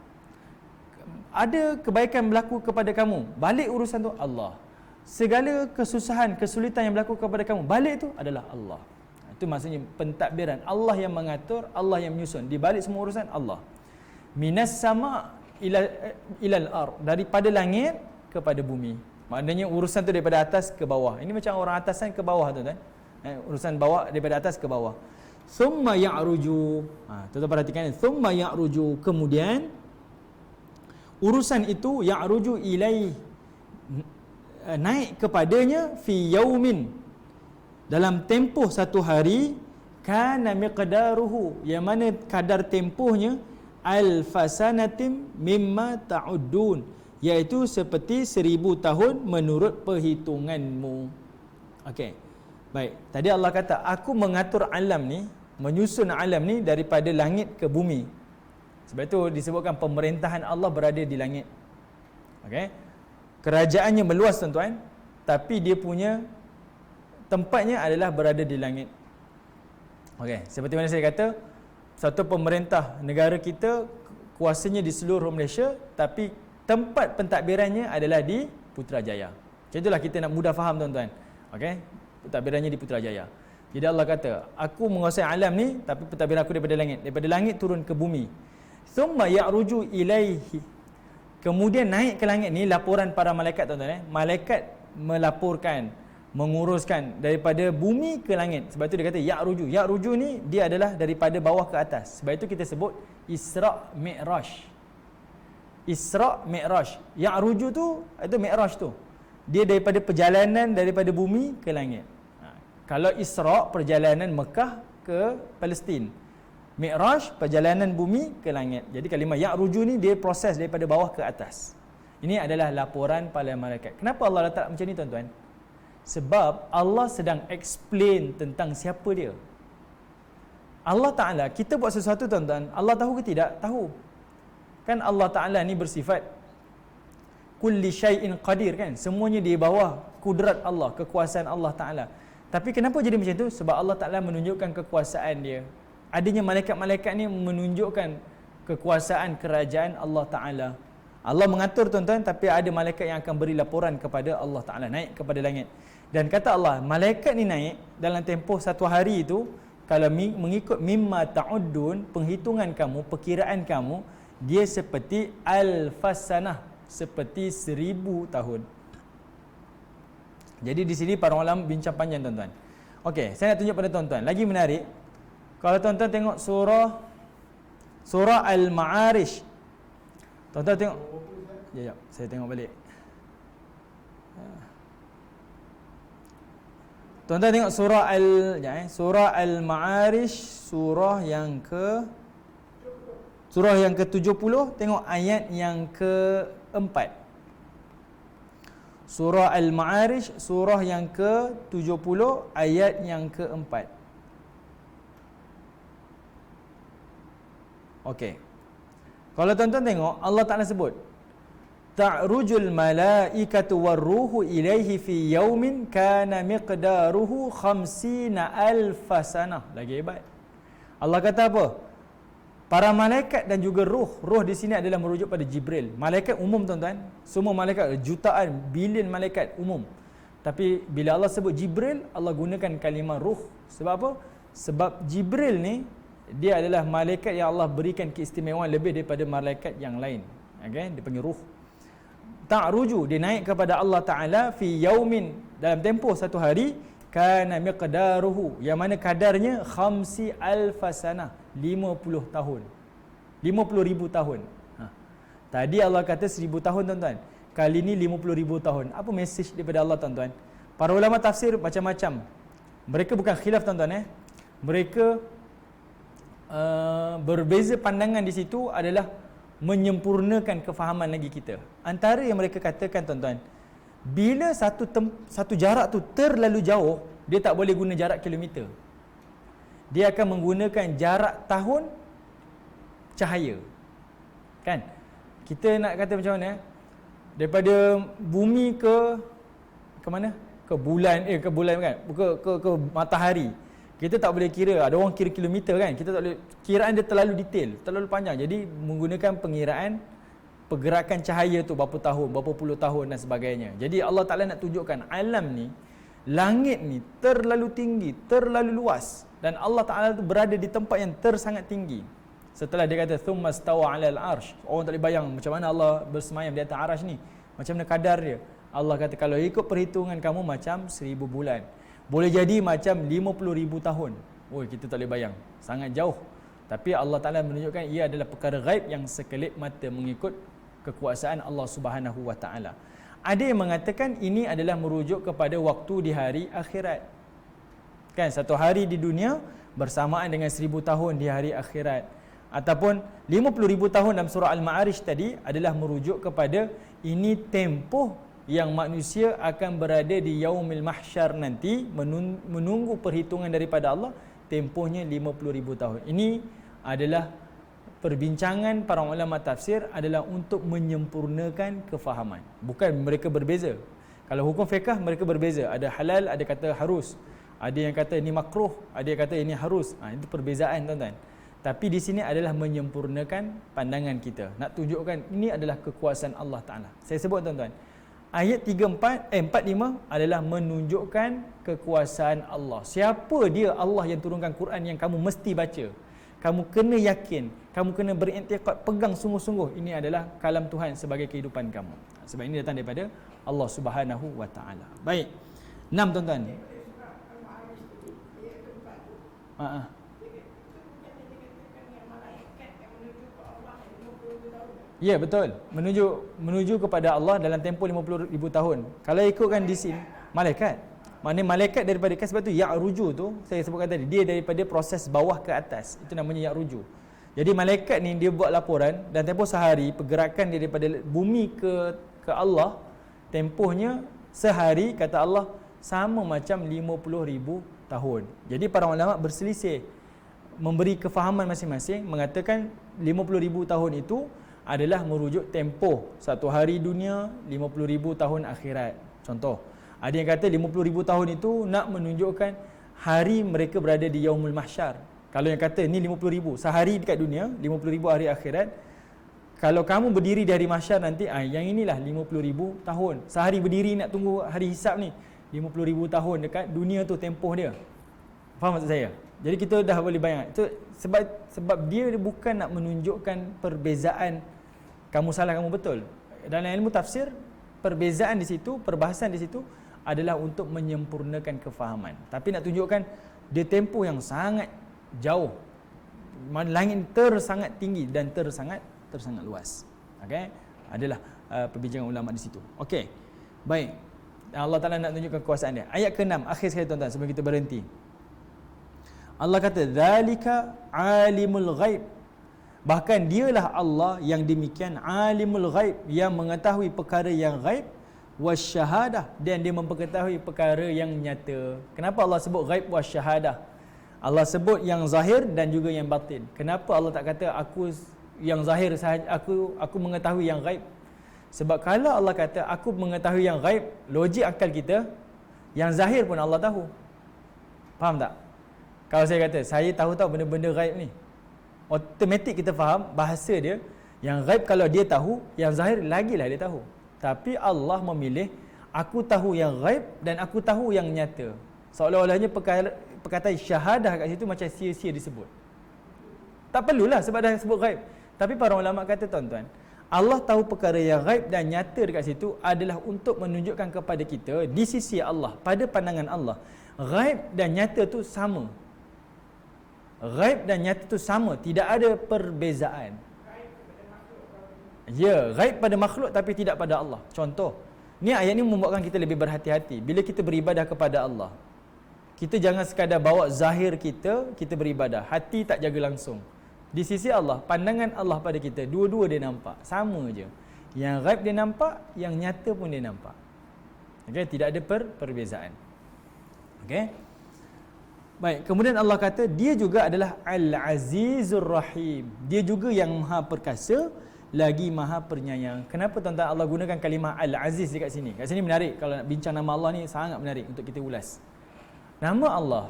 Ada kebaikan berlaku kepada kamu, balik urusan tu Allah. Segala kesusahan, kesulitan yang berlaku kepada kamu, balik tu adalah Allah. Itu maksudnya pentadbiran. Allah yang mengatur, Allah yang menyusun. Di balik semua urusan Allah. Minas sama ilal ard, daripada langit kepada bumi. Maknanya urusan tu daripada atas ke bawah. Ini macam orang atasan ke bawah tuan-tuan. Urusan bawah daripada atas ke bawah. Thumma ya'ruju. Tuan-tuan perhatikan, thumma ya'ruju, kemudian urusan itu ya'ruju ilaih, naik kepadanya fi yaumin, dalam tempoh satu hari, kana miqdaruhu, yang mana kadar tempohnya alfasanatim mimma ta'uddun, iaitu seperti 1000 tahun menurut perhitunganmu. Okey. Baik, tadi Allah kata aku mengatur alam ni, menyusun alam ni daripada langit ke bumi. Sebab itu disebutkan pemerintahan Allah berada di langit. Okey. Kerajaannya meluas tuan-tuan, tapi dia punya tempatnya adalah berada di langit. Okey, seperti mana saya kata, satu pemerintah negara kita kuasanya di seluruh Malaysia, tapi tempat pentadbirannya adalah di Putrajaya. Macam itulah kita nak mudah faham tuan-tuan. Okey, pentadbirannya di Putrajaya. Jadi Allah kata, aku menguasai alam ni, tapi pentadbiran aku daripada langit. Daripada langit turun ke bumi. Thumma ya'ruju ilaihi. Kemudian naik ke langit ni laporan para malaikat tuan-tuan. Malaikat melaporkan, menguruskan daripada bumi ke langit. Sebab itu dia kata ya'ruju. Ya'ruju ni dia adalah daripada bawah ke atas. Sebab itu kita sebut Isra' Mi'raj. Isra' Mi'raj. Ya'ruju tu, itu Mi'raj tu. Dia daripada perjalanan daripada bumi ke langit. Kalau Isra' perjalanan Mekah ke Palestin. Mi'raj perjalanan bumi ke langit. Jadi kalimah ya'ruju ni dia proses daripada bawah ke atas. Ini adalah laporan para malaikat. Kenapa Allah letak macam ni tuan-tuan? Sebab Allah sedang explain tentang siapa dia. Allah Ta'ala, kita buat sesuatu tuan-tuan, Allah tahu ke tidak? Tahu. Kan Allah Ta'ala ni bersifat kulli syai'in qadir kan? Semuanya di bawah kudrat Allah, kekuasaan Allah Ta'ala. Tapi kenapa jadi macam tu? Sebab Allah Ta'ala menunjukkan kekuasaan dia. Adanya malaikat-malaikat ni menunjukkan kekuasaan kerajaan Allah Ta'ala. Allah mengatur tuan-tuan, tapi ada malaikat yang akan beri laporan kepada Allah Ta'ala, naik kepada langit. Dan kata Allah, malaikat ni naik dalam tempoh satu hari itu, kalau mengikut mimma ta'uddun, penghitungan kamu, perkiraan kamu, dia seperti alfasanah, seperti 1000 tahun. Jadi di sini para ulama bincang panjang tuan-tuan. Okey, saya nak tunjuk pada tuan-tuan. Lagi menarik, kalau tuan-tuan tengok surah Al-Ma'arij. Tuan-tuan tengok. Ya, saya tengok balik. Tuan-tuan tengok surah Al-Ma'arij, surah yang ke-70, tengok ayat yang ke-4. Surah Al-Ma'arij, surah yang ke-70, ayat yang ke-4. Okey. Kalau tuan-tuan tengok, Allah Ta'ala sebut, ta'rujul malaikatu warruhu ilaihi fi yaumin kana miqdaruhu 50,000 sanah. Lagi hebat. Allah kata apa? Para malaikat dan juga ruh. Ruh di sini adalah merujuk pada Jibril. Malaikat umum tuan-tuan. Semua malaikat, jutaan, bilion malaikat umum. Tapi bila Allah sebut Jibril, Allah gunakan kalimah ruh. Sebab apa? Sebab Jibril ni, dia adalah malaikat yang Allah berikan keistimewaan lebih daripada malaikat yang lain. Okay? Dia panggil ruh. Ta'ruju, dia naik kepada Allah Ta'ala fi yaumin, dalam tempoh satu hari, kana miqdaruhu, yang mana kadarnya 50,000 sanah, 50 tahun. 50,000 tahun. Tadi Allah kata 1,000 tahun tuan-tuan. Kali ni 50,000 tahun. Apa mesej daripada Allah tuan-tuan? Para ulama tafsir macam-macam. Mereka bukan khilaf tuan-tuan. Mereka berbeza pandangan di situ adalah menyempurnakan kefahaman lagi kita. Antara yang mereka katakan tuan-tuan, bila satu jarak tu terlalu jauh, dia tak boleh guna jarak kilometer. Dia akan menggunakan jarak tahun cahaya. Kan? Kita nak kata macam mana? Daripada bumi ke mana? Ke bulan, ke bulan kan? Ke matahari. Kita tak boleh kira, ada orang kira kilometer kan, kita tak boleh, kiraan dia terlalu detail, terlalu panjang. Jadi menggunakan pengiraan pergerakan cahaya tu berapa tahun, berapa puluh tahun dan sebagainya. Jadi Allah Ta'ala nak tunjukkan alam ni, langit ni terlalu tinggi, terlalu luas, dan Allah Ta'ala tu berada di tempat yang sangat tinggi. Setelah dia kata thumma stawa 'alal arsh, orang tak boleh bayang macam mana Allah bersemayam di atas arsh ni, macam mana kadar dia. Allah kata kalau ikut perhitungan kamu macam 1,000 bulan. Boleh jadi macam 50,000 tahun. Oh, kita tak boleh bayang. Sangat jauh. Tapi Allah Ta'ala menunjukkan ia adalah perkara ghaib yang sekelip mata mengikut kekuasaan Allah Subhanahu Wa Ta'ala. Ada yang mengatakan ini adalah merujuk kepada waktu di hari akhirat. Kan, satu hari di dunia bersamaan dengan 1,000 tahun di hari akhirat. Ataupun 50,000 tahun dalam surah Al-Ma'arij tadi adalah merujuk kepada ini tempoh yang manusia akan berada di yaumil mahsyar nanti, menunggu perhitungan daripada Allah, tempohnya 50,000 tahun. Ini adalah perbincangan para ulama tafsir, adalah untuk menyempurnakan kefahaman. Bukan mereka berbeza. Kalau hukum fiqh mereka berbeza, ada halal, ada kata harus, ada yang kata ini makruh, ada yang kata ini harus. Itu perbezaan tuan-tuan. Tapi di sini adalah menyempurnakan pandangan kita, nak tunjukkan ini adalah kekuasaan Allah Ta'ala. Saya sebut tuan-tuan, ayat 45 adalah menunjukkan kekuasaan Allah. Siapa dia Allah yang turunkan Quran yang kamu mesti baca? Kamu kena yakin, kamu kena beriktikad, pegang sungguh-sungguh ini adalah kalam Tuhan sebagai kehidupan kamu. Sebab ini datang daripada Allah Subhanahu Wa Ta'ala. Baik. 6 tuan-tuan. Ya, betul. Menuju kepada Allah dalam tempoh 50,000 tahun. Kalau ikutkan di sini malaikat. Maknanya malaikat daripada, kan sebab tu ya'ruju tu saya sebutkan tadi, dia daripada proses bawah ke atas. Itu namanya ya'ruju. Jadi malaikat ni dia buat laporan dan tempoh sehari, pergerakan dia daripada bumi ke Allah, tempohnya sehari kata Allah sama macam 50,000 tahun. Jadi para ulama berselisih, memberi kefahaman masing-masing, mengatakan 50,000 tahun itu adalah merujuk tempoh satu hari dunia, 50,000 tahun akhirat. Contoh, ada yang kata 50,000 tahun itu nak menunjukkan hari mereka berada di yaumul mahsyar. Kalau yang kata ni 50,000 sehari dekat dunia, 50,000 hari akhirat. Kalau kamu berdiri di hari mahsyar nanti, yang inilah 50,000 tahun. Sehari berdiri nak tunggu hari hisab ni, 50,000 tahun dekat dunia tu tempoh dia. Faham maksud saya? Jadi kita dah boleh bayang. Itu sebab dia bukan nak menunjukkan perbezaan kamu salah, kamu betul. Dalam ilmu tafsir, perbezaan di situ, perbahasan di situ adalah untuk menyempurnakan kefahaman. Tapi nak tunjukkan dia tempoh yang sangat jauh. Langit sangat tinggi dan sangat luas. Okey? Adalah perbincangan ulama di situ. Okey. Baik. Allah Taala nak tunjukkan kekuasaan dia. Ayat ke-6 akhir sekali tuan-tuan sebelum kita berhenti. Allah kata zalika alimul ghaib. Bahkan dialah Allah yang demikian alimul ghaib, yang mengetahui perkara yang ghaib, wasyahadah, dan dia memperketahui perkara yang nyata. Kenapa Allah sebut ghaib wasyahadah? Allah sebut yang zahir dan juga yang batin. Kenapa Allah tak kata aku yang zahir sahaja, aku mengetahui yang ghaib? Sebab kalau Allah kata aku mengetahui yang ghaib, logik akal kita, yang zahir pun Allah tahu. Faham tak? Kalau saya kata saya tahu benda-benda ghaib ni, automatik kita faham bahasa dia. Yang ghaib kalau dia tahu, yang zahir lagilah dia tahu. Tapi Allah memilih aku tahu yang ghaib dan aku tahu yang nyata. Seolah-olahnya perkataan syahadah kat situ macam sia-sia disebut. Tak perlulah sebab dah sebut ghaib. Tapi para ulama kata tuan-tuan, Allah tahu perkara yang ghaib dan nyata dekat situ adalah untuk menunjukkan kepada kita di sisi Allah, pada pandangan Allah, ghaib dan nyata tu sama. Ghaib dan nyata tu sama, tidak ada perbezaan. Ya, ghaib pada makhluk tapi tidak pada Allah. Contoh, ni ayat ni membuatkan kita lebih berhati-hati bila kita beribadah kepada Allah. Kita jangan sekadar bawa zahir kita beribadah, hati tak jaga langsung. Di sisi Allah, pandangan Allah pada kita, dua-dua dia nampak, sama je. Yang ghaib dia nampak, yang nyata pun dia nampak. Okey, tidak ada perbezaan. Okey. Baik, kemudian Allah kata dia juga adalah Al-Azizur Rahim. Dia juga yang Maha Perkasa lagi Maha Penyayang. Kenapa tuan-tuan Allah gunakan kalimah Al-Aziz dekat sini? Kat sini menarik, kalau nak bincang nama Allah ni sangat menarik untuk kita ulas. Nama Allah,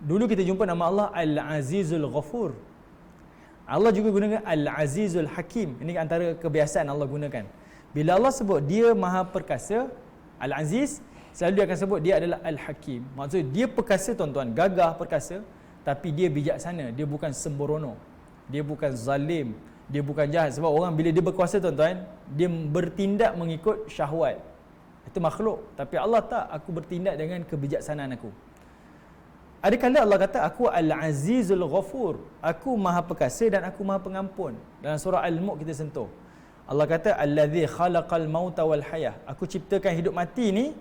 dulu kita jumpa nama Allah Al-Azizul Ghafur. Allah juga gunakan Al-Azizul Hakim. Ini antara kebiasaan Allah gunakan. Bila Allah sebut dia Maha Perkasa, Al-Aziz, selalu dia akan sebut dia adalah Al-Hakim. Maksud dia perkasa tuan-tuan, gagah perkasa, tapi dia bijaksana, dia bukan sembrono, dia bukan zalim, dia bukan jahat. Sebab orang bila dia berkuasa tuan-tuan, dia bertindak mengikut syahwat. Itu makhluk. Tapi Allah tak, aku bertindak dengan kebijaksanaan aku. Ada kala Allah kata aku Al-Azizul Ghafur, aku Maha Perkasa dan aku Maha Pengampun. Dalam surah Al-Mulk kita sentuh, Allah kata Allazi khalaqal mauta wal hayah, aku ciptakan hidup mati ni,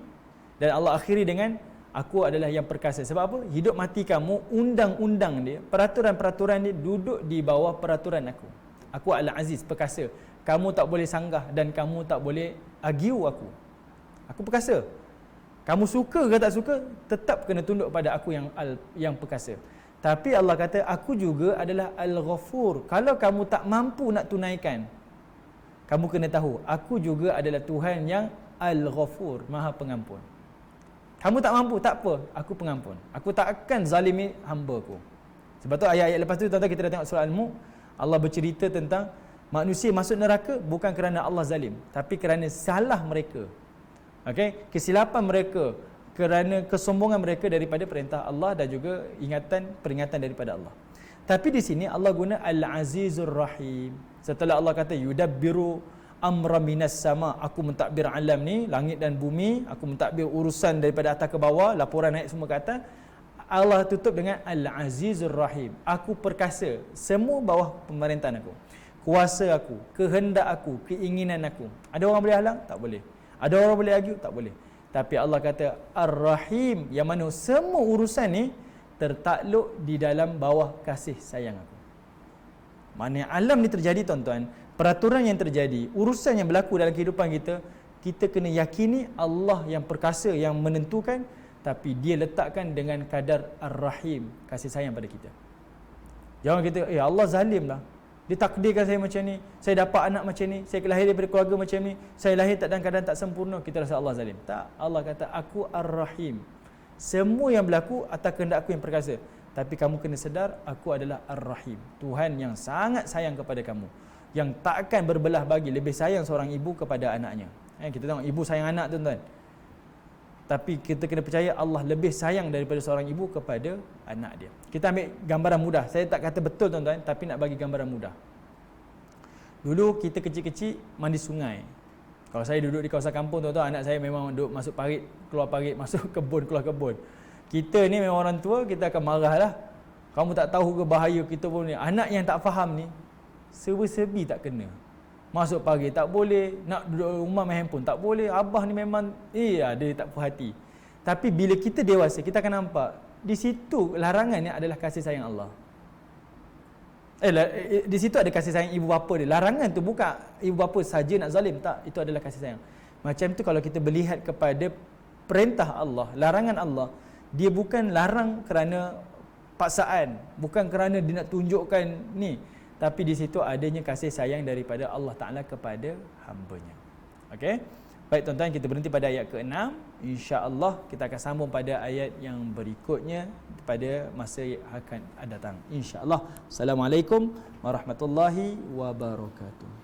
dan Allah akhiri dengan aku adalah yang perkasa. Sebab apa? Hidup mati kamu, undang-undang dia, peraturan-peraturan dia duduk di bawah peraturan aku. Aku Al-Aziz, perkasa. Kamu tak boleh sanggah dan kamu tak boleh argue aku. Aku perkasa. Kamu suka ke tak suka, tetap kena tunduk pada aku yang perkasa. Tapi Allah kata aku juga adalah Al-Ghafur. Kalau kamu tak mampu nak tunaikan, kamu kena tahu aku juga adalah Tuhan yang Al-Ghafur, Maha Pengampun. Kamu tak mampu, tak apa, aku pengampun. Aku tak akan zalimi hamba-Ku. Sebab tu ayat-ayat lepas tu tuan-tuan kita dah tengok surah Al-Mulk, Allah bercerita tentang manusia masuk neraka bukan kerana Allah zalim, tapi kerana salah mereka. Okey, kesilapan mereka, kerana kesombongan mereka daripada perintah Allah dan juga peringatan daripada Allah. Tapi di sini Allah guna Al-Azizur Rahim. Setelah Allah kata yudabbiru amra minas sama, aku mentadbir alam ni, langit dan bumi, aku mentadbir urusan daripada atas ke bawah, laporan naik semua ke atas. Allah tutup dengan Al-Azizur Rahim. Aku perkasa, semua bawah pemerintahan aku. Kuasa aku, kehendak aku, keinginan aku. Ada orang boleh halang? Tak boleh. Ada orang boleh argue? Tak boleh. Tapi Allah kata Ar-Rahim, yang mana semua urusan ni tertakluk di dalam bawah kasih sayang aku. Mana alam ni terjadi tuan-tuan, peraturan yang terjadi, urusan yang berlaku dalam kehidupan kita, kita kena yakini Allah yang perkasa, yang menentukan, tapi dia letakkan dengan kadar Ar-Rahim, kasih sayang pada kita. Jangan kita, Allah zalim lah, dia takdirkan saya macam ni, saya dapat anak macam ni, saya lahir daripada keluarga macam ni, saya lahir dalam keadaan tak sempurna, kita rasa Allah zalim. Tak, Allah kata aku Ar-Rahim. Semua yang berlaku atas kehendak aku yang perkasa. Tapi kamu kena sedar, aku adalah Ar-Rahim, Tuhan yang sangat sayang kepada kamu, yang tak akan berbelah bagi, lebih sayang seorang ibu kepada anaknya. Kita tengok ibu sayang anak tuan-tuan, tapi kita kena percaya Allah lebih sayang daripada seorang ibu kepada anak dia. Kita ambil gambaran mudah, saya tak kata betul tuan-tuan, tapi nak bagi gambaran mudah. Dulu kita kecil-kecil mandi sungai. Kalau saya duduk di kawasan kampung tuan-tuan, anak saya memang duduk masuk parit, keluar parit, masuk kebun, keluar kebun. Kita ni memang orang tua, kita akan marah lah. Kamu tak tahu ke bahaya kita pun ni. Anak yang tak faham ni, serba-serbi tak kena. Masuk pagi tak boleh, nak duduk rumah main handphone tak boleh. Abah ni memang dia tak puas hati. Tapi bila kita dewasa, kita akan nampak di situ larangannya adalah kasih sayang Allah. Di situ ada kasih sayang ibu bapa dia. Larangan tu bukan ibu bapa saja nak zalim, tak, itu adalah kasih sayang. Macam tu kalau kita melihat kepada perintah Allah, larangan Allah, dia bukan larang kerana paksaan, bukan kerana dia nak tunjukkan ni, tapi di situ adanya kasih sayang daripada Allah Ta'ala kepada hamba-Nya. Okey. Baik tuan-tuan, kita berhenti pada ayat ke-6. Insya-Allah kita akan sambung pada ayat yang berikutnya pada masa yang akan datang. Insya-Allah. Assalamualaikum warahmatullahi wabarakatuh.